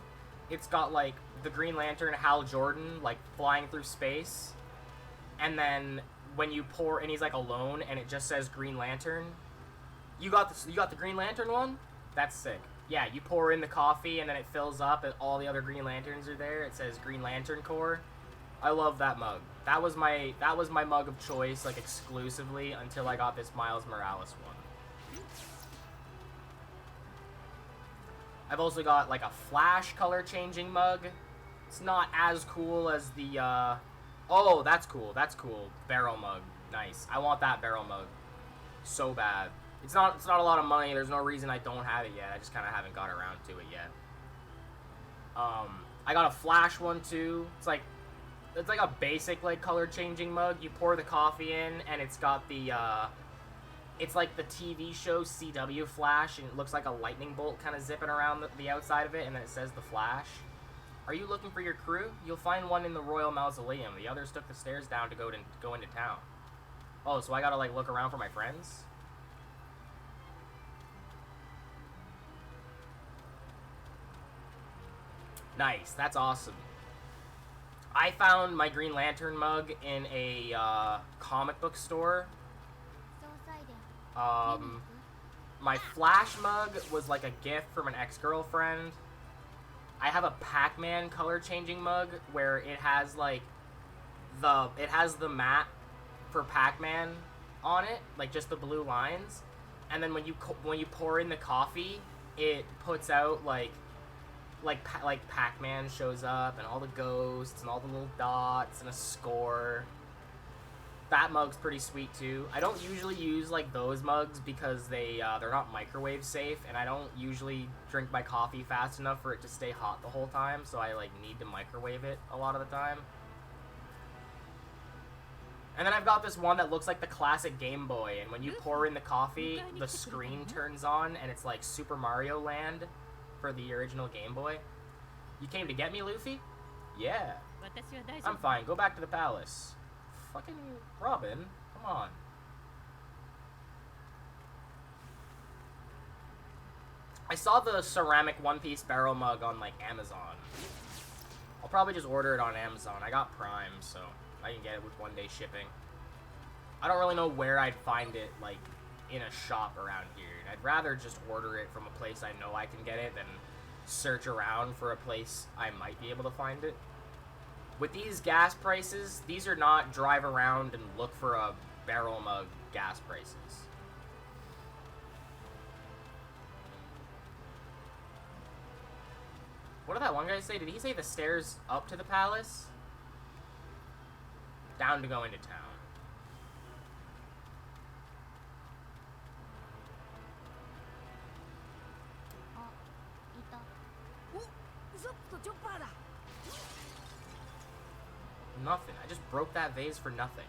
it's got like the Green Lantern Hal Jordan like flying through space, and then when you pour, and he's like alone and it just says Green Lantern. You got the Green Lantern one? That's sick. Yeah, you pour in the coffee and then it fills up and all the other Green Lanterns are there. It says Green Lantern Corps. I love that mug. That was my mug of choice, like exclusively, until I got this Miles Morales one. I've also got like a Flash color changing mug. It's not as cool as the oh, that's cool. That's cool. Barrel mug. Nice. I want that barrel mug so bad. It's not a lot of money. There's no reason I don't have it yet. I just kind of haven't got around to it yet. I got a Flash one too. It's like it's like a basic like color changing mug. You pour the coffee in, and it's got the it's like the TV show CW Flash, and it looks like a lightning bolt kind of zipping around the outside of it, and then it says the Flash. Are you looking for your crew? You'll find one in the Royal Mausoleum. The others took the stairs down to go into town. Oh, so I gotta like look around for my friends? Nice, that's awesome. I found my Green Lantern mug in a comic book store. My Flash mug was like a gift from an ex-girlfriend. I have a Pac-Man color changing mug where it has like the map for Pac-Man on it, like just the blue lines, and then when you pour in the coffee, it puts out like Pac-Man shows up and all the ghosts and all the little dots and a score. That mug's pretty sweet too. I don't usually use like those mugs because they're not microwave safe, and I don't usually drink my coffee fast enough for it to stay hot the whole time, so I like need to microwave it a lot of the time. And then I've got this one that looks like the classic Game Boy, and when you pour in the coffee, the screen turns on and it's like Super Mario Land for the original Game Boy. You came to get me, Luffy? Yeah. I'm fine. Go back to the palace. Fucking Robin, come on. I saw the ceramic One Piece barrel mug on like Amazon. I'll probably just order it on Amazon. I got Prime, so I can get it with 1-day shipping. I don't really know where I'd find it like in a shop around here. I'd rather just order it from a place I know I can get it than search around for a place I might be able to find it. With these gas prices, these are not drive around and look for a barrel mug gas prices. What did that one guy say? Did he say the stairs up to the palace? Down to go into town. Nothing. I just broke that vase for nothing.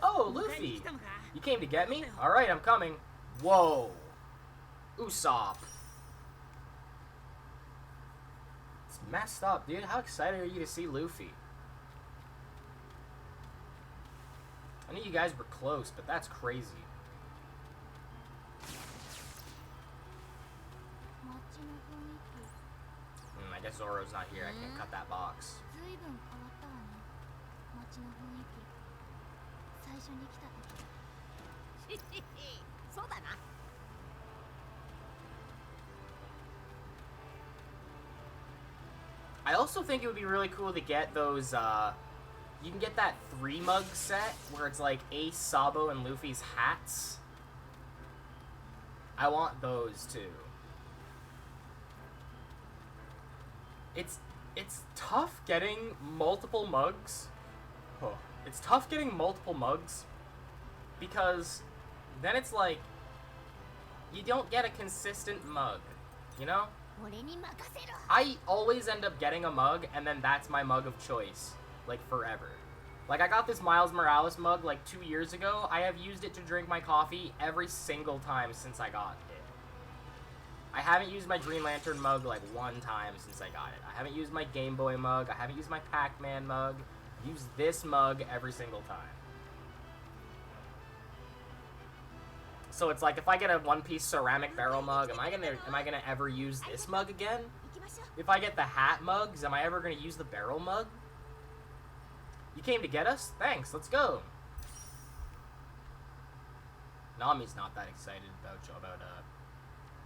Oh, Luffy! You came to get me? Alright, I'm coming. Whoa. Usopp. It's messed up, dude. How excited are you to see Luffy? I knew you guys were close, but that's crazy. I guess Zoro's not here. I can't cut that box. I also think it would be really cool to get those, you can get that 3-mug set where it's like Ace, Sabo, and Luffy's hats. I want those too. It's tough getting multiple mugs. Oh. It's tough getting multiple mugs because then it's like you don't get a consistent mug, you know? I always end up getting a mug and then that's my mug of choice, like forever. Like I got this Miles Morales mug like 2 years ago. I have used it to drink my coffee every single time since I got it. I haven't used my Green Lantern mug like 1 time since I got it. I haven't used my Game Boy mug. I haven't used my Pac-Man mug. I've used this mug every single time. So it's like if I get a One Piece ceramic barrel mug, am I gonna ever use this mug again? If I get the hat mugs, am I ever gonna use the barrel mug? You came to get us? Thanks, let's go. Nami's not that excited about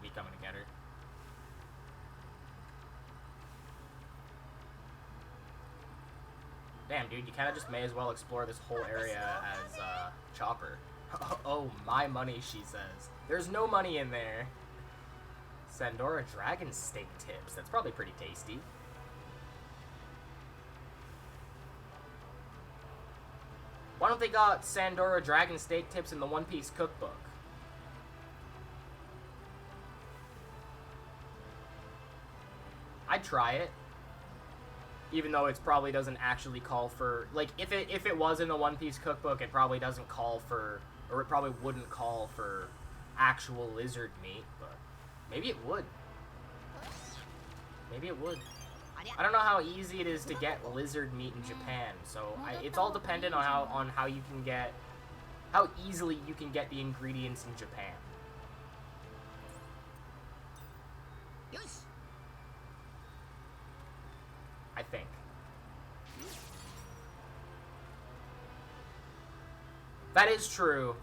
me coming to get her. Damn, dude, you kind of just may as well explore this whole area as Chopper. Oh, my money, she says. There's no money in there. Sandora dragon steak tips. That's probably pretty tasty. Why don't they got Sandora dragon steak tips in the One Piece cookbook? I'd try it. Even though it probably doesn't actually call for, like, if it was in the One Piece cookbook, it probably doesn't call for, or it probably wouldn't call for actual lizard meat, but maybe it would. Maybe it would. I don't know how easy it is to get lizard meat in Japan, so it's all dependent on how you can get, how easily you can get the ingredients in Japan. I think. That is true.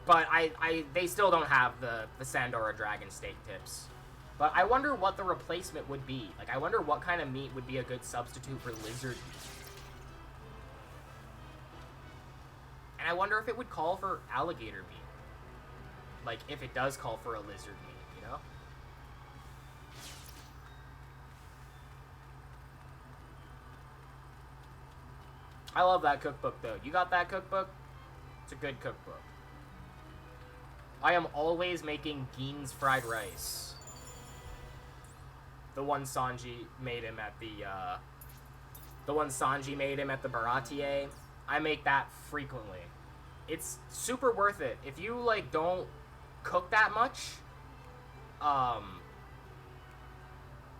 But they still don't have the Sandora Dragon steak tips. But I wonder what the replacement would be. Like, I wonder what kind of meat would be a good substitute for lizard meat. And I wonder if it would call for alligator meat. Like, if it does call for a lizard meat, you know? I love that cookbook, though. You got that cookbook? It's a good cookbook. I am always making Gein's fried rice. The one Sanji made him at the Baratier. I make that frequently. It's super worth it. If you, like, don't cook that much,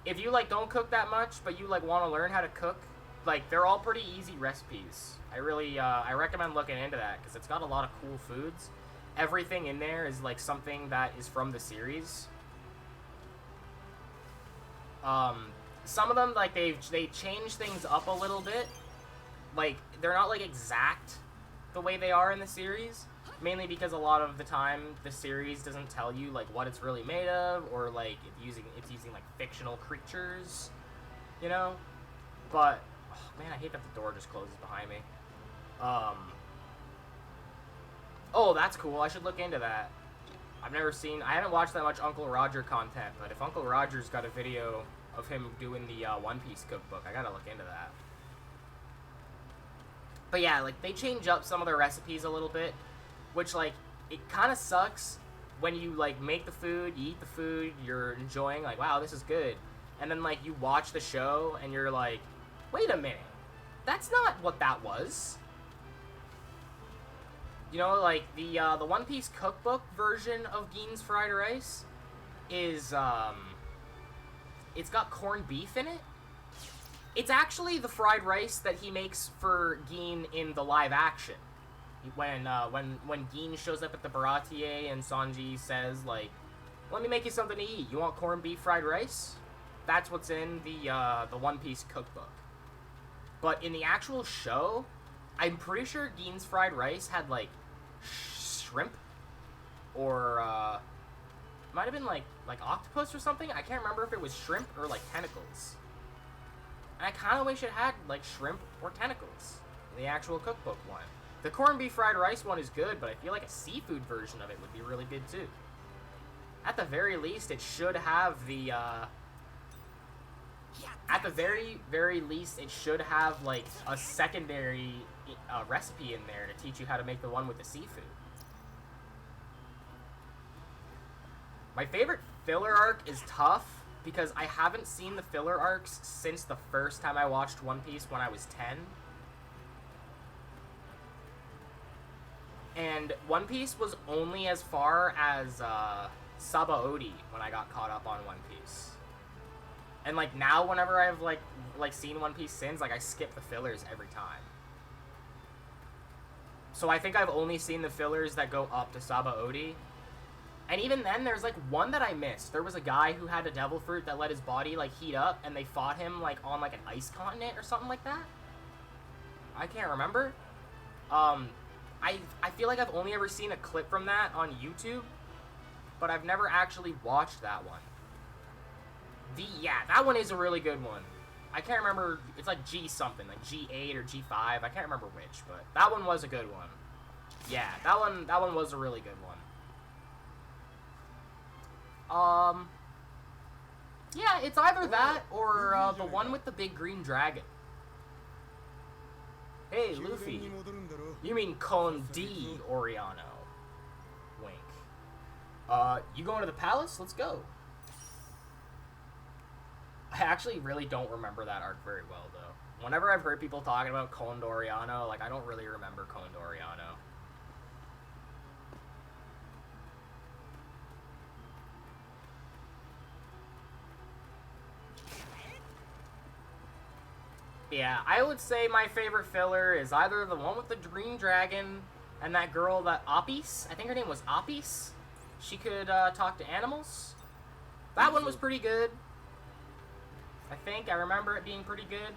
if you, like, don't cook that much, but you, like, want to learn how to cook, like, they're all pretty easy recipes. I really, I recommend looking into that, because it's got a lot of cool foods. Everything in there is, like, something that is from the series. Some of them, like, they change things up a little bit. Like, they're not, like, exact the way they are in the series. Mainly because a lot of the time, the series doesn't tell you, like, what it's really made of, or, like, it's using, like, fictional creatures, you know? But, oh, man, I hate that the door just closes behind me. Oh, that's cool. I should look into that. I haven't watched that much Uncle Roger content, but if Uncle Roger's got a video of him doing the One Piece cookbook, I gotta look into that. But yeah, like, they change up some of their recipes a little bit, which, like, it kind of sucks when you, like, make the food, you eat the food, you're enjoying, like, wow, this is good. And then, like, you watch the show, and you're like, wait a minute, that's not what that was. You know, like, the One Piece cookbook version of Gein's fried rice is, it's got corned beef in it. It's actually the fried rice that he makes for Gein in the live action. When Gein shows up at the Baratier and Sanji says, like, let me make you something to eat. You want corned beef fried rice? That's what's in the One Piece cookbook. But in the actual show, I'm pretty sure Gein's fried rice had, like, shrimp, or might have been like octopus or something. I can't remember if it was shrimp or like tentacles. And I kind of wish it had like shrimp or tentacles in the actual cookbook one. The corned beef fried rice one is good, but I feel like a seafood version of it would be really good too. At the very least, it should have the at the very least, it should have like a secondary recipe in there to teach you how to make the one with the seafood. My favorite filler arc is tough because I haven't seen the filler arcs since the first time I watched One Piece when I was 10. And One Piece was only as far as Sabaody when I got caught up on One Piece. And like now, whenever I've like seen One Piece since, like I skip the fillers every time. So I think I've only seen the fillers that go up to Sabaody. And even then, there's like one that I missed. There was a guy who had a devil fruit that let his body like heat up, and they fought him like on like an ice continent or something like that. I can't remember. I feel like I've only ever seen a clip from that on YouTube, but I've never actually watched that one. Yeah, that one is a really good one. I can't remember, it's like G something, like G8 or G5, I can't remember which, but that one was a good one. Yeah, that one was a really good one. Yeah, it's either that or the one with the big green dragon. Hey, Luffy. You mean Con D, Oriano. Wink. You going to the palace? Let's go. I actually really don't remember that arc very well, though. Whenever I've heard people talking about Condoriano, like, I don't really remember Condoriano. Yeah, I would say my favorite filler is either the one with the Green Dragon and that girl, that Apis. I think her name was Apis. She could talk to animals. That one was pretty good. I remember it being pretty good.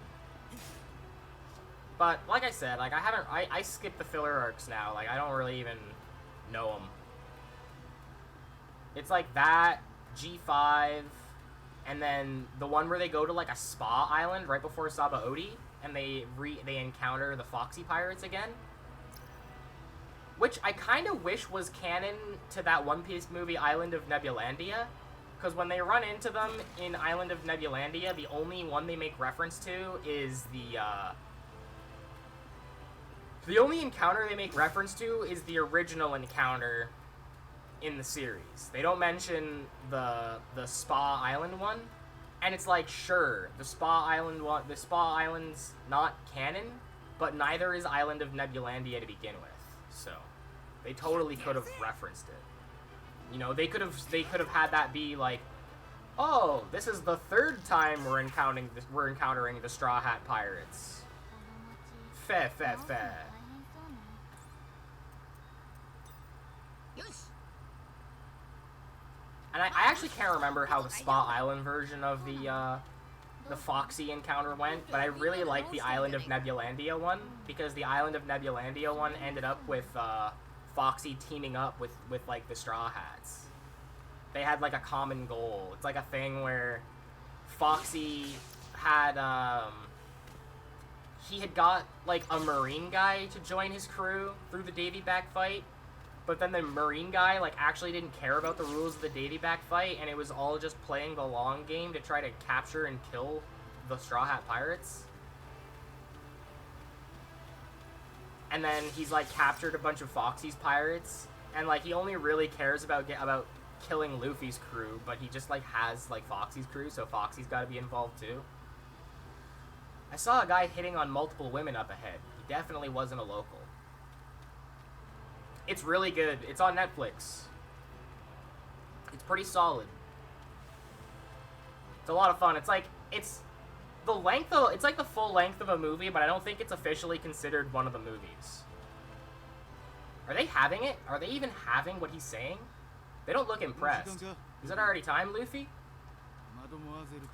But, like I said, like, I skip the filler arcs now. Like, I don't really even know them. It's like that, G5, and then the one where they go to, like, a spa island right before Sabaody, and they encounter the Foxy Pirates again. Which I kind of wish was canon to that One Piece movie, Island of Nebulandia. Because when they run into them in Island of Nebulandia, the only one they make reference to is the only encounter they make reference to is the original encounter in the series. They don't mention the Spa Island one. And it's like, sure, the Spa Island's not canon, but neither is Island of Nebulandia to begin with. So, they totally could have referenced it. You know, they could have had that be like, oh, this is the third time we're encountering the Straw Hat Pirates. Fair. And I actually can't remember how the Spa Island version of the Foxy encounter went, but I really like the Island of Nebulandia one, because the Island of Nebulandia one ended up with Foxy teaming up with like the Straw Hats. They had like a common goal. It's like a thing where Foxy had he had got like a Marine guy to join his crew through the Davy Back fight, but then the Marine guy like actually didn't care about the rules of the Davy Back fight, and it was all just playing the long game to try to capture and kill the Straw Hat Pirates. And then he's like captured a bunch of Foxy's pirates, and like he only really cares about killing Luffy's crew, but he just like has like Foxy's crew, so Foxy's got to be involved too. I saw a guy hitting on multiple women up ahead. He definitely wasn't a local. It's really good. It's on Netflix. It's pretty solid. It's a lot of fun. It's like it's like the full length of a movie, but I don't think it's officially considered one of the movies. Are they having it? Are they even having what he's saying? They don't look impressed. Is it already time, Luffy?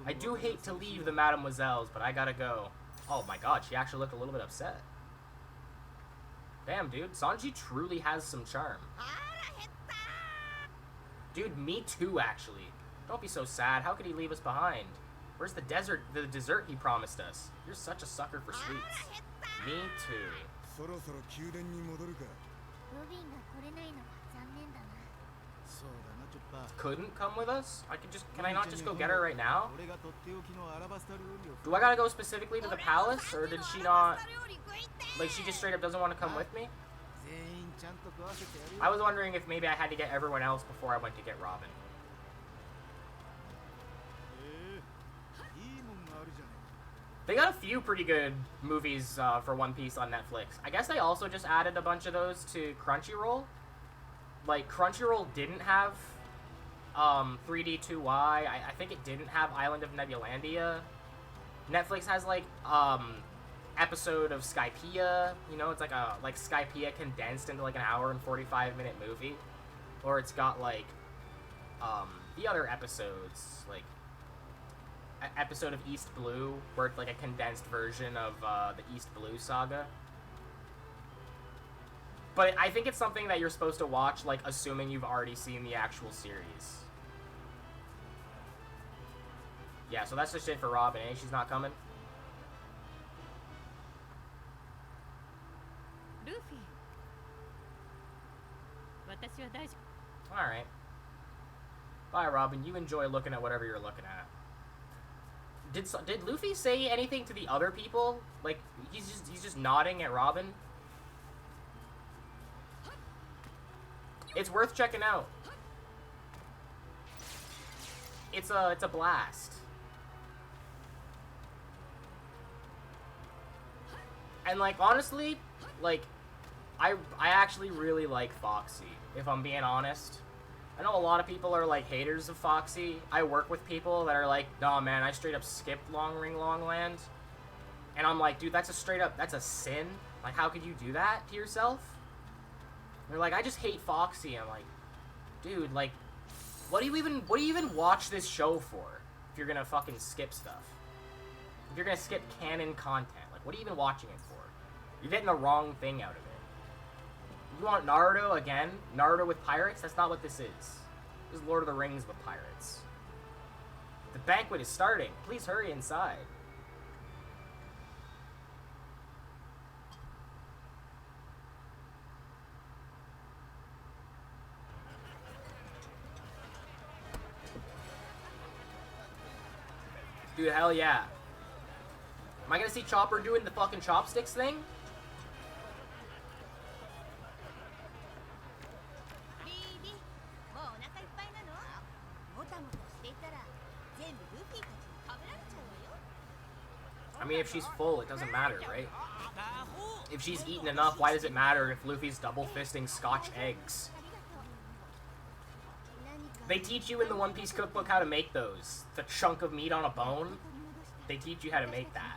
I do hate to leave the Mademoiselles, but I gotta go. Oh my god, she actually looked a little bit upset. Damn, dude, Sanji truly has some charm. Dude, me too, actually. Don't be so sad. How could he leave us behind? Where's the dessert he promised us? You're such a sucker for sweets. Me too. Couldn't come with us? Can I not just go get her right now? Do I gotta go specifically to the palace, or did she not, like, she just straight up doesn't want to come with me? I was wondering if maybe I had to get everyone else before I went to get Robin. They got a few pretty good movies for One Piece on Netflix. I guess they also just added a bunch of those to Crunchyroll. Like, Crunchyroll didn't have 3D2Y. I think it didn't have Island of Nebulandia. Netflix has, like, episode of Skypiea. You know, it's like Skypiea condensed into, like, an hour and 45-minute movie. Or it's got, like, the other episodes, like, episode of East Blue, where it's like a condensed version of the East Blue saga. But I think it's something that you're supposed to watch, like, assuming you've already seen the actual series. Yeah, so that's just it for Robin, eh? She's not coming? Alright. Bye, Robin. You enjoy looking at whatever you're looking at. Did Luffy say anything to the other people? Like, he's just nodding at Robin? It's worth checking out. It's a blast. And, like, honestly, like, I actually really like Foxy, if I'm being honest. I know a lot of people are, like, haters of Foxy. I work with people that are like, nah, man, I straight up skipped Long Ring Long Land. And I'm like, dude, that's a sin. Like, how could you do that to yourself? They're like, I just hate Foxy. I'm like, dude, like, what do you even watch this show for if you're gonna fucking skip stuff? If you're gonna skip canon content, like, what are you even watching it for? You're getting the wrong thing out of it. You want Naruto again? Naruto with pirates? That's not what this is. This is Lord of the Rings with pirates. The banquet is starting. Please hurry inside. Dude, hell yeah. Am I gonna see Chopper doing the fucking chopsticks thing? I mean, if she's full, it doesn't matter, right? If she's eaten enough, why does it matter if Luffy's double fisting Scotch eggs? They teach you in the One Piece cookbook how to make those. The chunk of meat on a bone. They teach you how to make that.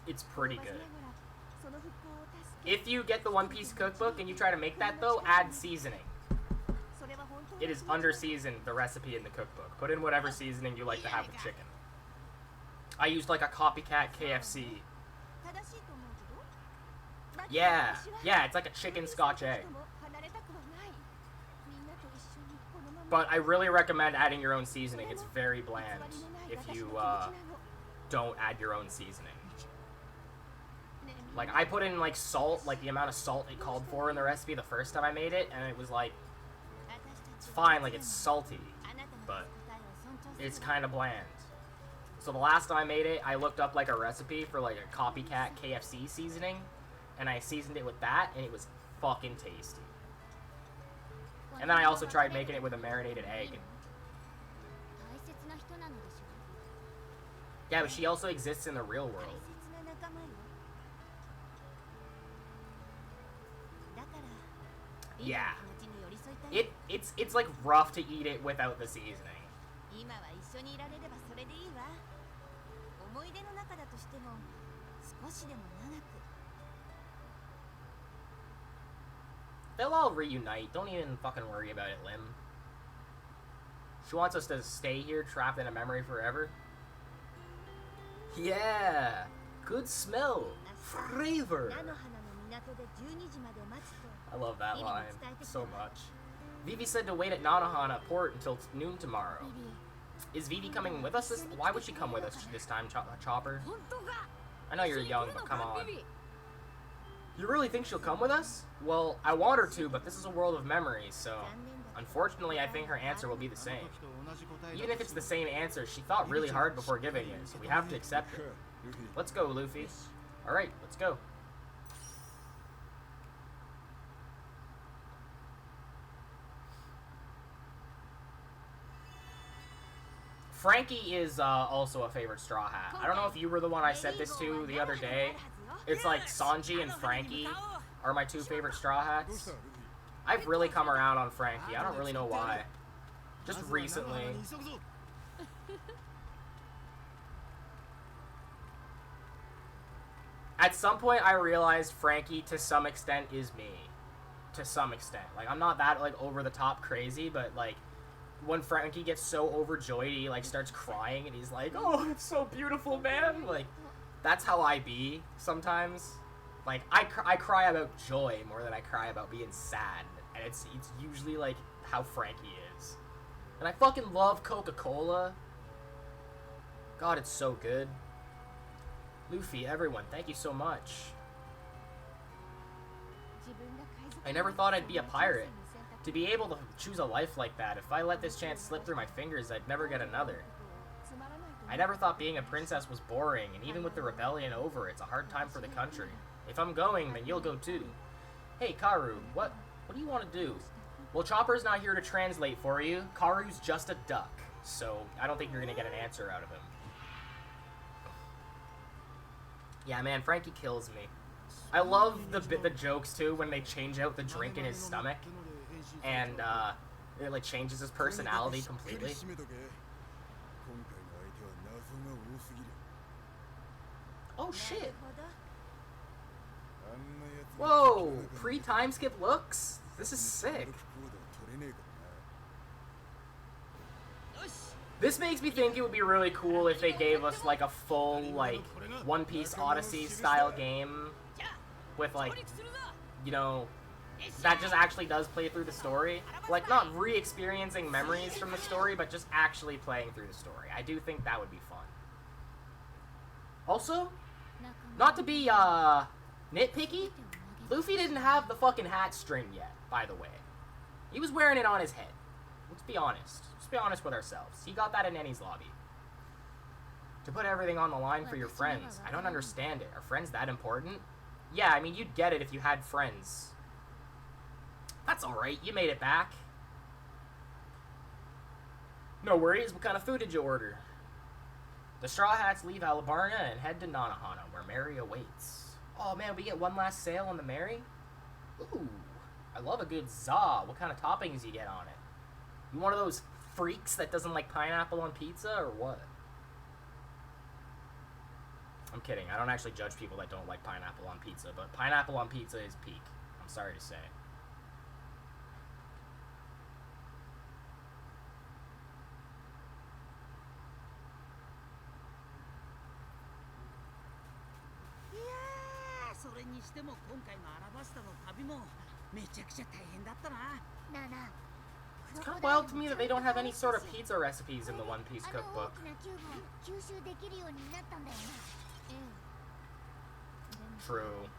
It's pretty good. If you get the One Piece cookbook and you try to make that, though, add seasoning. It is under-seasoned, the recipe in the cookbook. Put in whatever seasoning you like to have with chicken. I used, like, a copycat KFC. Yeah, it's like a chicken Scotch egg. But I really recommend adding your own seasoning. It's very bland if you don't add your own seasoning. Like, I put in, like, salt, like, the amount of salt it called for in the recipe the first time I made it, and it was, like, it's fine, like, it's salty, but it's kind of bland. So the last time I made it, I looked up, like, a recipe for, like, a copycat KFC seasoning, and I seasoned it with that, and it was fucking tasty. And then I also tried making it with a marinated egg. Yeah, but she also exists in the real world. Yeah. It's like rough to eat it without the seasoning. They'll all reunite. Don't even fucking worry about it, Lim. She wants us to stay here, trapped in a memory forever. Yeah! Good smell! Flavor! I love that line so much. Vivi said to wait at Nanohana port until noon tomorrow. Is Vivi coming with us? Why would she come with us this time, Chopper? I know you're young, but come on. You really think she'll come with us? Well, I want her to, but this is a world of memories, so... Unfortunately, I think her answer will be the same. Even if it's the same answer, she thought really hard before giving it, so we have to accept it. Let's go, Luffy. Alright, let's go. Frankie is also a favorite Straw Hat. I don't know if you were the one I said this to the other day. It's like Sanji and Frankie are my two favorite Straw Hats. I've really come around on Frankie. I don't really know why. Just recently. At some point, I realized Frankie, to some extent, is me. To some extent. Like, I'm not that, like, over-the-top crazy, but, like, when Frankie gets so overjoyed, he, like, starts crying, and he's like, oh, it's so beautiful, man! Like, that's how I be, sometimes. Like, I cry about joy more than I cry about being sad. And it's usually, like, how Frankie is. And I fucking love Coca-Cola. God, it's so good. Luffy, everyone, thank you so much. I never thought I'd be a pirate. To be able to choose a life like that, if I let this chance slip through my fingers, I'd never get another. I never thought being a princess was boring, and even with the rebellion over, it's a hard time for the country. If I'm going, then you'll go too. Hey, Karu, what do you want to do? Well, Chopper's not here to translate for you. Karu's just a duck, so I don't think you're going to get an answer out of him. Yeah, man, Frankie kills me. I love the jokes too when they change out the drink in his stomach, and it like changes his personality completely. Oh shit! Whoa! Pre-time skip looks? This is sick. This makes me think it would be really cool if they gave us like a full like One Piece Odyssey style game with like, you know, that just actually does play through the story. Like not re-experiencing memories from the story, but just actually playing through the story. I do think that would be fun. Also, not to be nitpicky, Luffy didn't have the fucking hat string yet, by the way. He was wearing it on his head. Let's be honest. Let's be honest with ourselves. He got that in Nenny's lobby. To put everything on the line for your friends. I don't understand it. Are friends that important? Yeah, I mean, you'd get it if you had friends. That's alright. You made it back. No worries. What kind of food did you order? The Straw Hats leave Alabarna and head to Nanohana, where Mary awaits. Oh man, we get one last sale on the Mary? Ooh, I love a good za. What kind of toppings you get on it? You one of those freaks that doesn't like pineapple on pizza, or what? I'm kidding. I don't actually judge people that don't like pineapple on pizza, but pineapple on pizza is peak. I'm sorry to say. It's kind of wild to me that they don't have any sort of pizza recipes in the One Piece cookbook. True.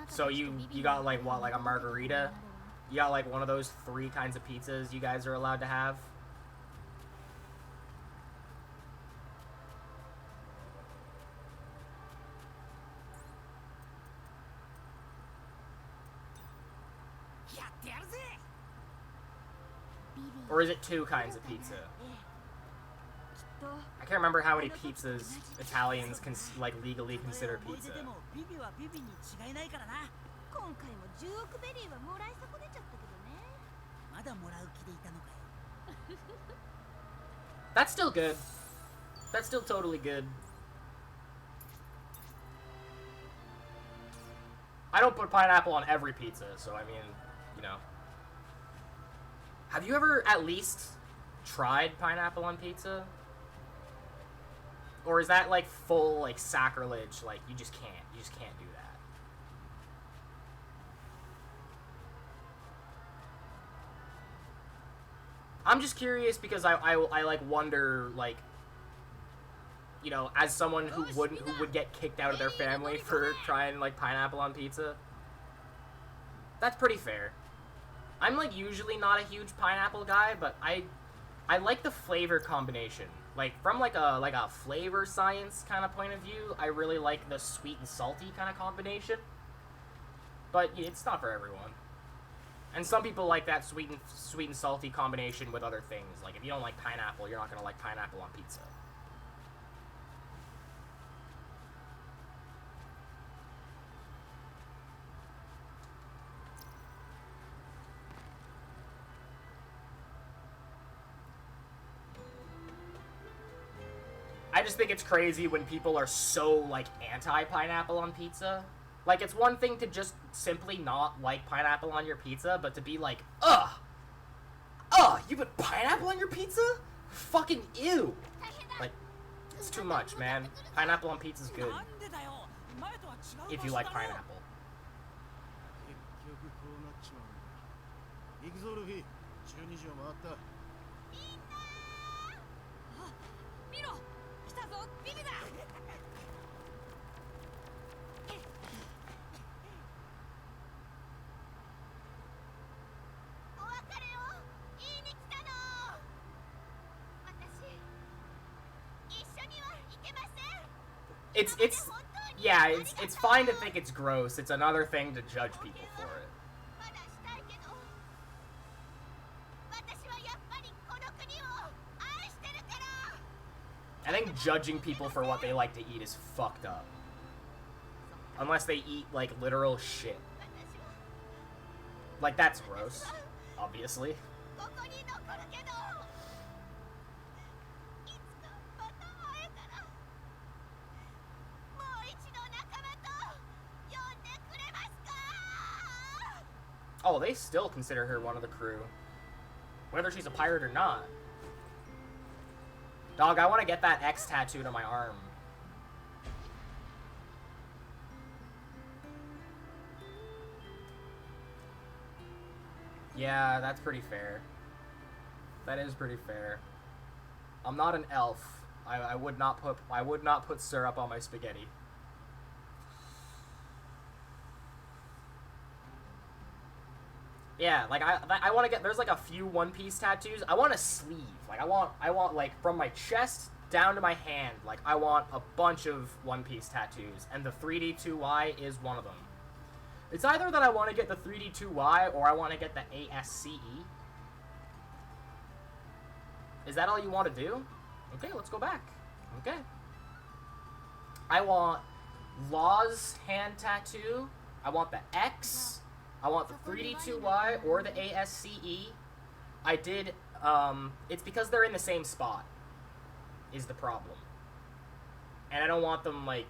So you got like what, like a margarita? You got like one of those 3 kinds of pizzas you guys are allowed to have? Or is it 2 kinds of pizza? I can't remember how many pizzas Italians can like legally consider pizza. That's still good. That's still totally good. I don't put pineapple on every pizza, so I mean, you know. Have you ever at least tried pineapple on pizza? Or is that like full like sacrilege? Like you just can't do that. I'm just curious because I like wonder, like, you know, as someone who would get kicked out of their family for trying like pineapple on pizza. That's pretty fair. I'm like usually not a huge pineapple guy, but I like the flavor combination. Like from like a flavor science kind of point of view, I really like the sweet and salty kind of combination. But it's not for everyone. And some people like that sweet and salty combination with other things. Like if you don't like pineapple, you're not gonna like pineapple on pizza. I just think it's crazy when people are so, like, anti-pineapple on pizza. Like, it's one thing to just simply not like pineapple on your pizza, but to be like, ugh! Ugh! You put pineapple on your pizza? Fucking ew! Like, it's too much, man. Pineapple on pizza's good. If you like pineapple. It's fine to think it's gross. It's another thing to judge people for it. I think judging people for what they like to eat is fucked up. Unless they eat, like, literal shit. Like, that's gross, obviously. ここに残るけど、いつかまた会えたら、もう一度仲間と呼んでくれますか？ Oh, they still consider her one of the crew. Whether she's a pirate or not. Dog, I want to get that X tattooed on my arm. Yeah, that's pretty fair. That is pretty fair. I'm not an elf. I would not put syrup on my spaghetti. Yeah, like I want to get, there's like a few One Piece tattoos. I want a sleeve. Like I want like from my chest down to my hand. Like I want a bunch of One Piece tattoos, and the 3D2Y is one of them. It's either that I want to get the 3D2Y or I want to get the ASCE. Is that all you want to do? Okay, let's go back. Okay. I want Law's hand tattoo. I want the X. I want the 3D2Y or the ASCE. I did, it's because they're in the same spot, is the problem. And I don't want them, like,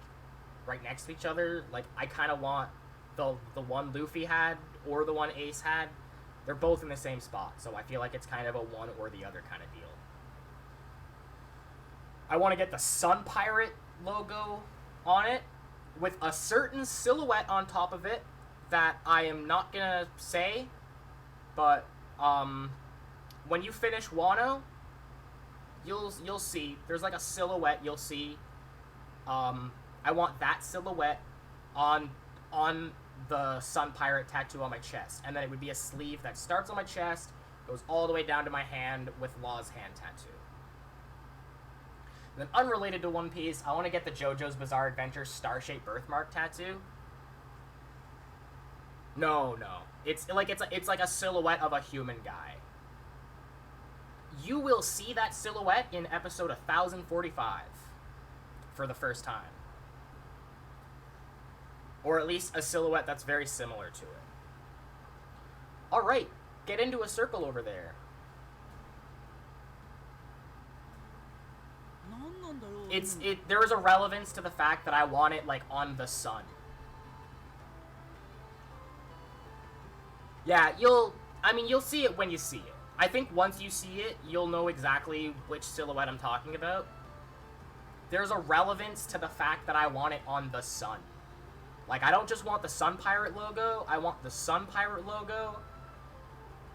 right next to each other. Like, I kind of want the one Luffy had or the one Ace had. They're both in the same spot, so I feel like it's kind of a one or the other kind of deal. I want to get the Sun Pirate logo on it with a certain silhouette on top of it that I am not gonna say, but when you finish Wano, you'll see there's like a silhouette you'll see. I want that silhouette on the Sun Pirate tattoo on my chest, and then it would be a sleeve that starts on my chest, goes all the way down to my hand with Law's hand tattoo. And then unrelated to One Piece, I want to get the JoJo's Bizarre Adventure star-shaped birthmark tattoo. No. It's like a silhouette of a human guy. You will see that silhouette in episode 1045 for the first time. Or at least a silhouette that's very similar to it. Alright, get into a circle over there. There is a relevance to the fact that I want it like on the sun. Yeah, you'll see it when you see it. I think once you see it, you'll know exactly which silhouette I'm talking about. There's a relevance to the fact that I want it on the sun. Like, I don't just want the Sun Pirate logo, I want the Sun Pirate logo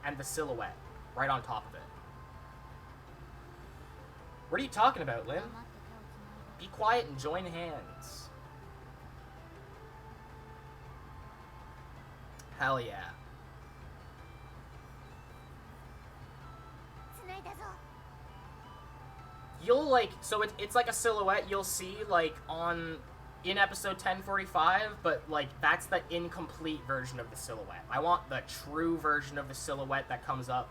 and the silhouette right on top of it. What are you talking about, Lim? Be quiet and join hands. Hell yeah. You'll like, so it's like a silhouette you'll see like in episode 1045, but like that's the incomplete version of the silhouette. I want the true version of the silhouette that comes up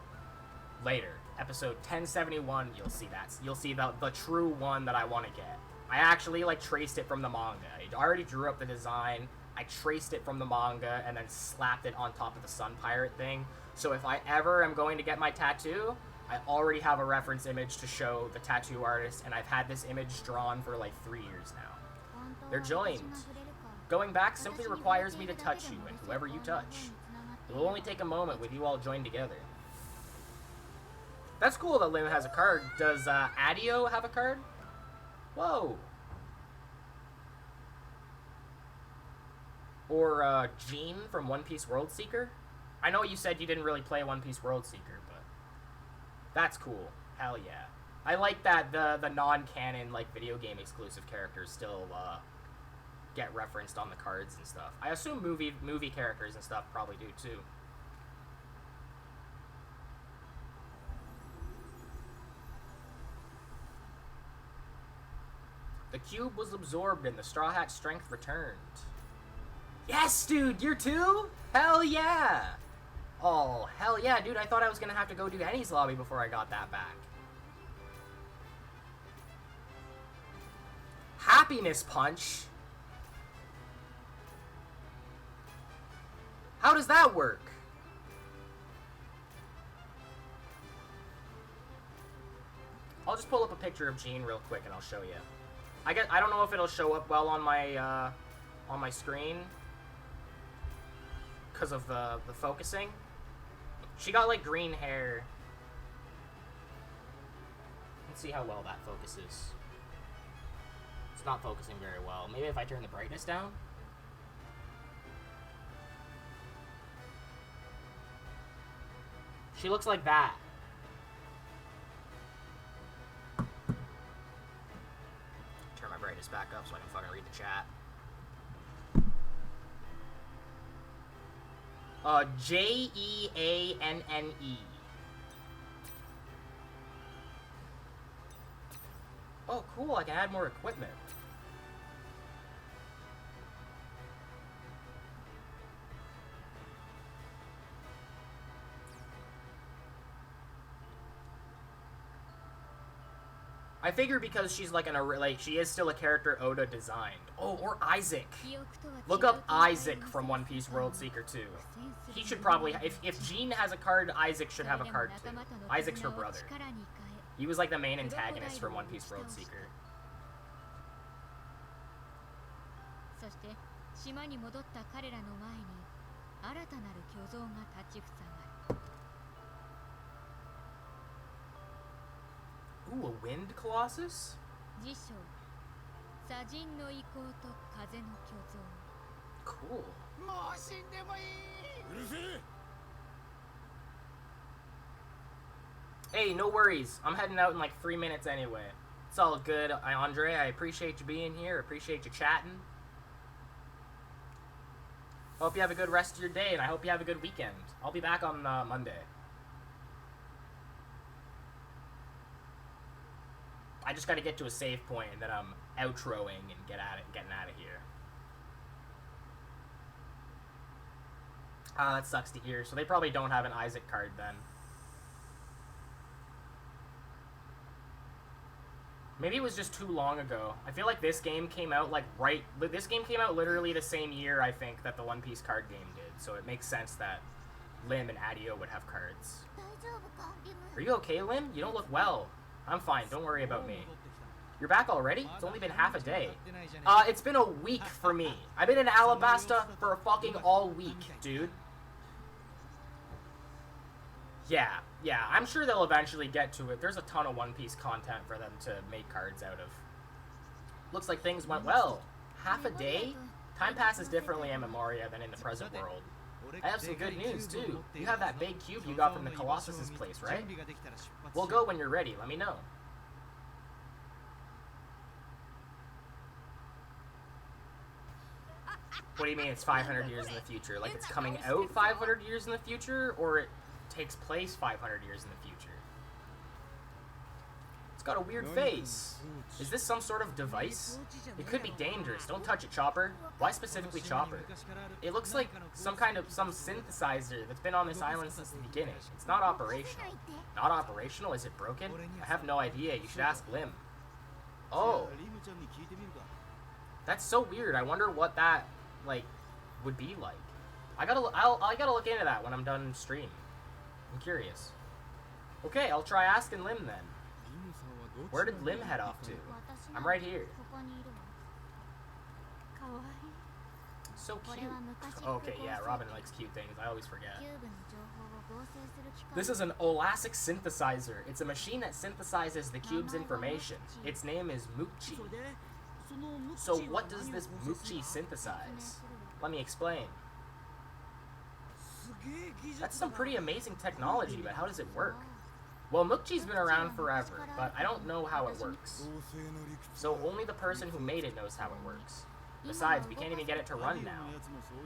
later. Episode 1071, you'll see that. You'll see the true one that I want to get. I actually like traced it from the manga. I already drew up the design. I traced it from the manga and then slapped it on top of the Sun Pirate thing. So if I ever am going to get my tattoo, I already have a reference image to show the tattoo artist, and I've had this image drawn for like 3 years now. They're joined. Going back simply requires me to touch you, and whoever you touch. It will only take a moment with you all joined together. That's cool that Lim has a card. Does Adio have a card? Whoa. Or Jean from One Piece World Seeker? I know you said you didn't really play One Piece World Seeker, but that's cool. Hell yeah. I like that the non-canon like video game exclusive characters still get referenced on the cards and stuff. I assume movie characters and stuff probably do too. The cube was absorbed and the Straw Hat's strength returned. Yes, dude, you're two? Hell yeah! Oh, hell yeah, dude, I thought I was gonna have to go do Henny's lobby before I got that back. Happiness Punch? How does that work? I'll just pull up a picture of Jean real quick and I'll show you. I don't know if it'll show up well on my screen because of the focusing. She got like green hair. Let's see how well that focuses. It's not focusing very well. Maybe if I turn the brightness down. She looks like that. Turn my brightness back up so I can fucking read the chat. Jeanne. Oh, cool, I can add more equipment. I figure because she's like she is still a character Oda designed. Oh, or Isaac. Look up Isaac from One Piece World Seeker 2. He should probably, if Jean has a card, Isaac should have a card too. Isaac's her brother. He was like the main antagonist from One Piece World Seeker. Ooh, a wind colossus? Cool. Hey, no worries. I'm heading out in like 3 minutes anyway. It's all good, Andre. I appreciate you being here. Appreciate you chatting. Hope you have a good rest of your day, and I hope you have a good weekend. I'll be back on Monday. I just got to get to a save point, and then I'm outroing and getting out of here. That sucks to hear. So they probably don't have an Isaac card then. Maybe it was just too long ago. I feel like this game came out this game came out literally the same year, I think, that the One Piece card game did. So it makes sense that Lim and Adio would have cards. Are you okay, Lim? You don't look well. I'm fine. Don't worry about me. You're back already? It's only been half a day. It's been a week for me. I've been in Alabasta for fucking all week, dude. Yeah, I'm sure they'll eventually get to it. There's a ton of One Piece content for them to make cards out of. Looks like things went well. Half a day? Time passes differently in Memoria than in the present world. I have some good news, too. You have that big cube you got from the Colossus's place, right? We'll go when you're ready. Let me know. What do you mean it's 500 years in the future? Like it's coming out 500 years in the future, or it takes place 500 years in the future? It's got a weird face. Is this some sort of device? It could be dangerous. Don't touch it, Chopper. Why specifically Chopper? It looks like some synthesizer that's been on this island since the beginning. It's not operational. Not operational? Is it broken? I have no idea. You should ask Lim. Oh. That's so weird. I wonder what that, would be like. I gotta look into that when I'm done stream. I'm curious. Okay, I'll try asking Lim then. Where did Lim head off to? I'm right here. So cute. Okay, yeah, Robin likes cute things. I always forget. This is an Olasic synthesizer. It's a machine that synthesizes the cube's information. Its name is Mukchi. So what does this Mukchi synthesize? Let me explain. That's some pretty amazing technology, but how does it work? Well, Mukchi's been around forever, but I don't know how it works. So only the person who made it knows how it works. Besides, we can't even get it to run now.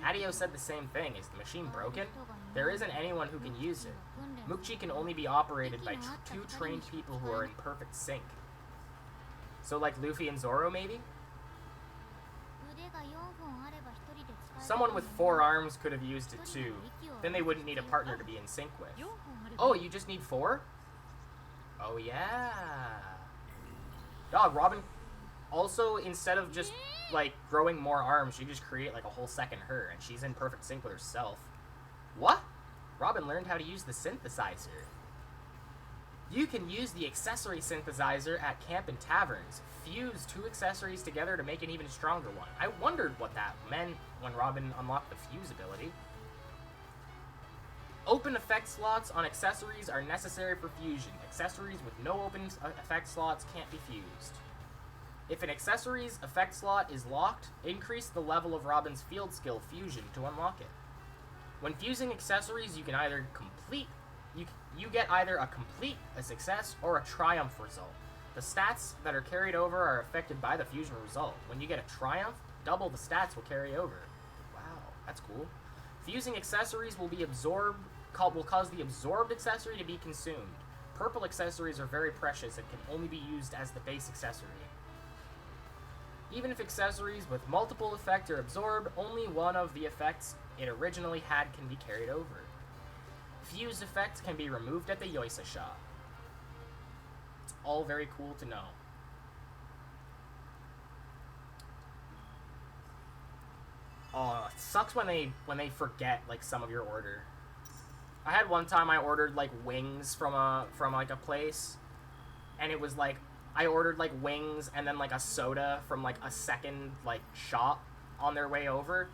Adio said the same thing. Is the machine broken? There isn't anyone who can use it. Mukchi can only be operated by two trained people who are in perfect sync. So like Luffy and Zoro, maybe? Someone with 4 arms could have used it too. Then they wouldn't need a partner to be in sync with. Oh, you just need 4? Oh yeah. Dog, Robin also, instead of just growing more arms, she just create a whole second her, and she's in perfect sync with herself. What? Robin learned how to use the synthesizer. You can use the accessory synthesizer at camp and taverns. Fuse 2 accessories together to make an even stronger one. I wondered what that meant when Robin unlocked the fuse ability. Open effect slots on accessories are necessary for fusion. Accessories with no open effect slots can't be fused. If an accessory's effect slot is locked, increase the level of Robin's field skill fusion to unlock it. When fusing accessories, you can either you get either a complete, a success, or a triumph result. The stats that are carried over are affected by the fusion result. When you get a triumph, double the stats will carry over. Wow, that's cool. Fusing accessories will cause the absorbed accessory to be consumed. Purple accessories are very precious and can only be used as the base accessory. Even if accessories with multiple effects are absorbed, only one of the effects it originally had can be carried over. Fused effects can be removed at the Yoisa shop. It's all very cool to know. Oh, it sucks when they forget like some of your order. I had one time I ordered like wings from like a place, and it was like I ordered like wings and then like a soda from like a second like shop on their way over.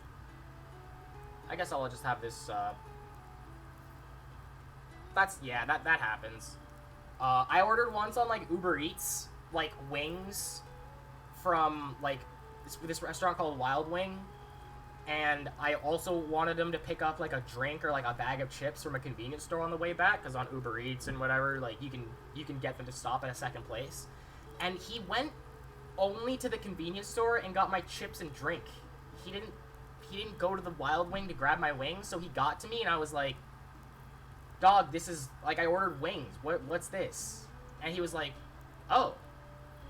I guess I'll just have this. That happens. I ordered once on like Uber Eats like wings from like this restaurant called Wild Wing, and I also wanted them to pick up like a drink or like a bag of chips from a convenience store on the way back, because on Uber Eats and whatever, like you can get them to stop at a second place. And he went only to the convenience store and got my chips and drink. He didn't go to the Wild Wing to grab my wings, so he got to me and I was like, "Dog, this is like I ordered wings. What's this?" And he was like, "Oh,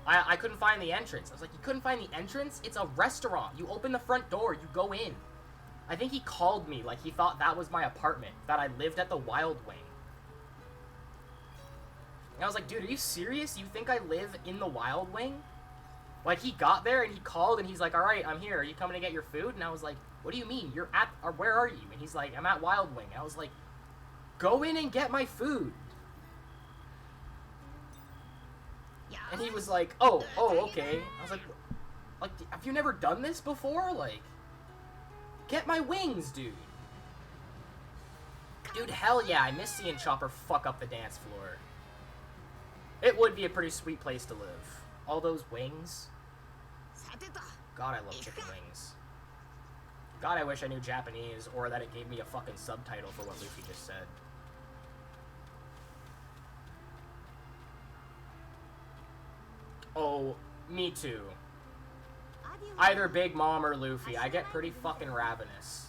I couldn't find the entrance." I was like, "You couldn't find the entrance? It's a restaurant. You open the front door, you go in." I think he called me like he thought that was my apartment, that I lived at the Wild Wing. And I was like, "Dude, are you serious? You think I live in the Wild Wing?" Like, he got there and he called and he's like, "All right, I'm here. Are you coming to get your food?" And I was like, "What do you mean? You're at, or where are you?" And he's like, "I'm at Wild Wing." And I was like, "Go in and get my food." And he was like, oh, okay. I was like, have you never done this before? Like, get my wings, dude. Dude, hell yeah, I miss seeing Chopper fuck up the dance floor. It would be a pretty sweet place to live. All those wings. God, I love chicken wings. God, I wish I knew Japanese, or that it gave me a fucking subtitle for what Luffy just said. Oh, me too. Either Big Mom or Luffy. I get pretty fucking ravenous.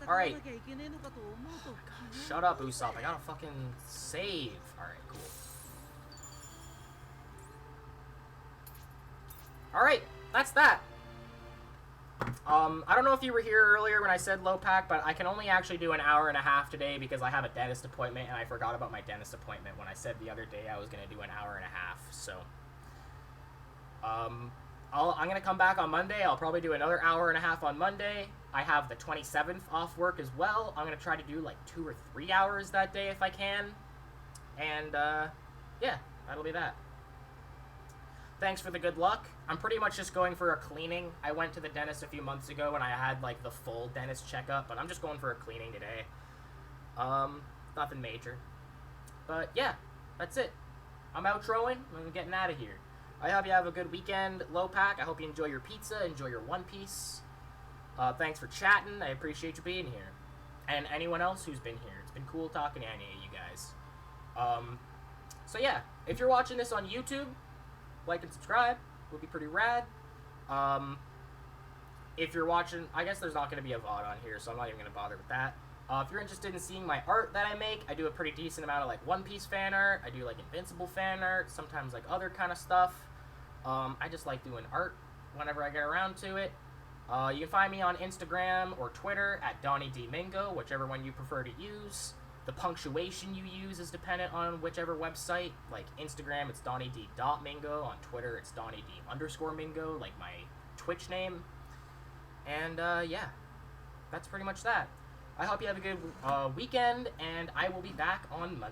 Alright. Shut up, Usopp. I gotta fucking save. Alright, cool. Alright, that's that. I don't know if you were here earlier when I said low pack, but I can only actually do an hour and a half today because I have a dentist appointment, and I forgot about my dentist appointment when I said the other day I was going to do an hour and a half, so... I'm going to come back on Monday. I'll probably do another hour and a half on Monday. I have the 27th off work as well. I'm going to try to do like 2 or 3 hours that day if I can. And, yeah, that'll be that. Thanks for the good luck. I'm pretty much just going for a cleaning. I went to the dentist a few months ago and I had like the full dentist checkup, but I'm just going for a cleaning today. Nothing major. But yeah, that's it. I'm outroing. I'm getting out of here. I hope you have a good weekend, Low Pack. I hope you enjoy your pizza, enjoy your One Piece. Thanks for chatting. I appreciate you being here. And anyone else who's been here. It's been cool talking to any of you guys. So yeah, if you're watching this on YouTube, like and subscribe. Would be pretty rad. If you're watching, I guess there's not going to be a VOD on here, so I'm not even going to bother with that. If you're interested in seeing my art that I make, I do a pretty decent amount of like One Piece fan art. I do like Invincible fan art, sometimes like other kind of stuff. I just like doing art whenever I get around to it. You can find me on Instagram or Twitter at DonnieDMingo, whichever one you prefer to use. The punctuation you use is dependent on whichever website. Like Instagram, it's DonnieD.Mingo. On Twitter, it's DonnieD_Mingo, like my Twitch name. And yeah, that's pretty much that. I hope you have a good weekend, and I will be back on Monday.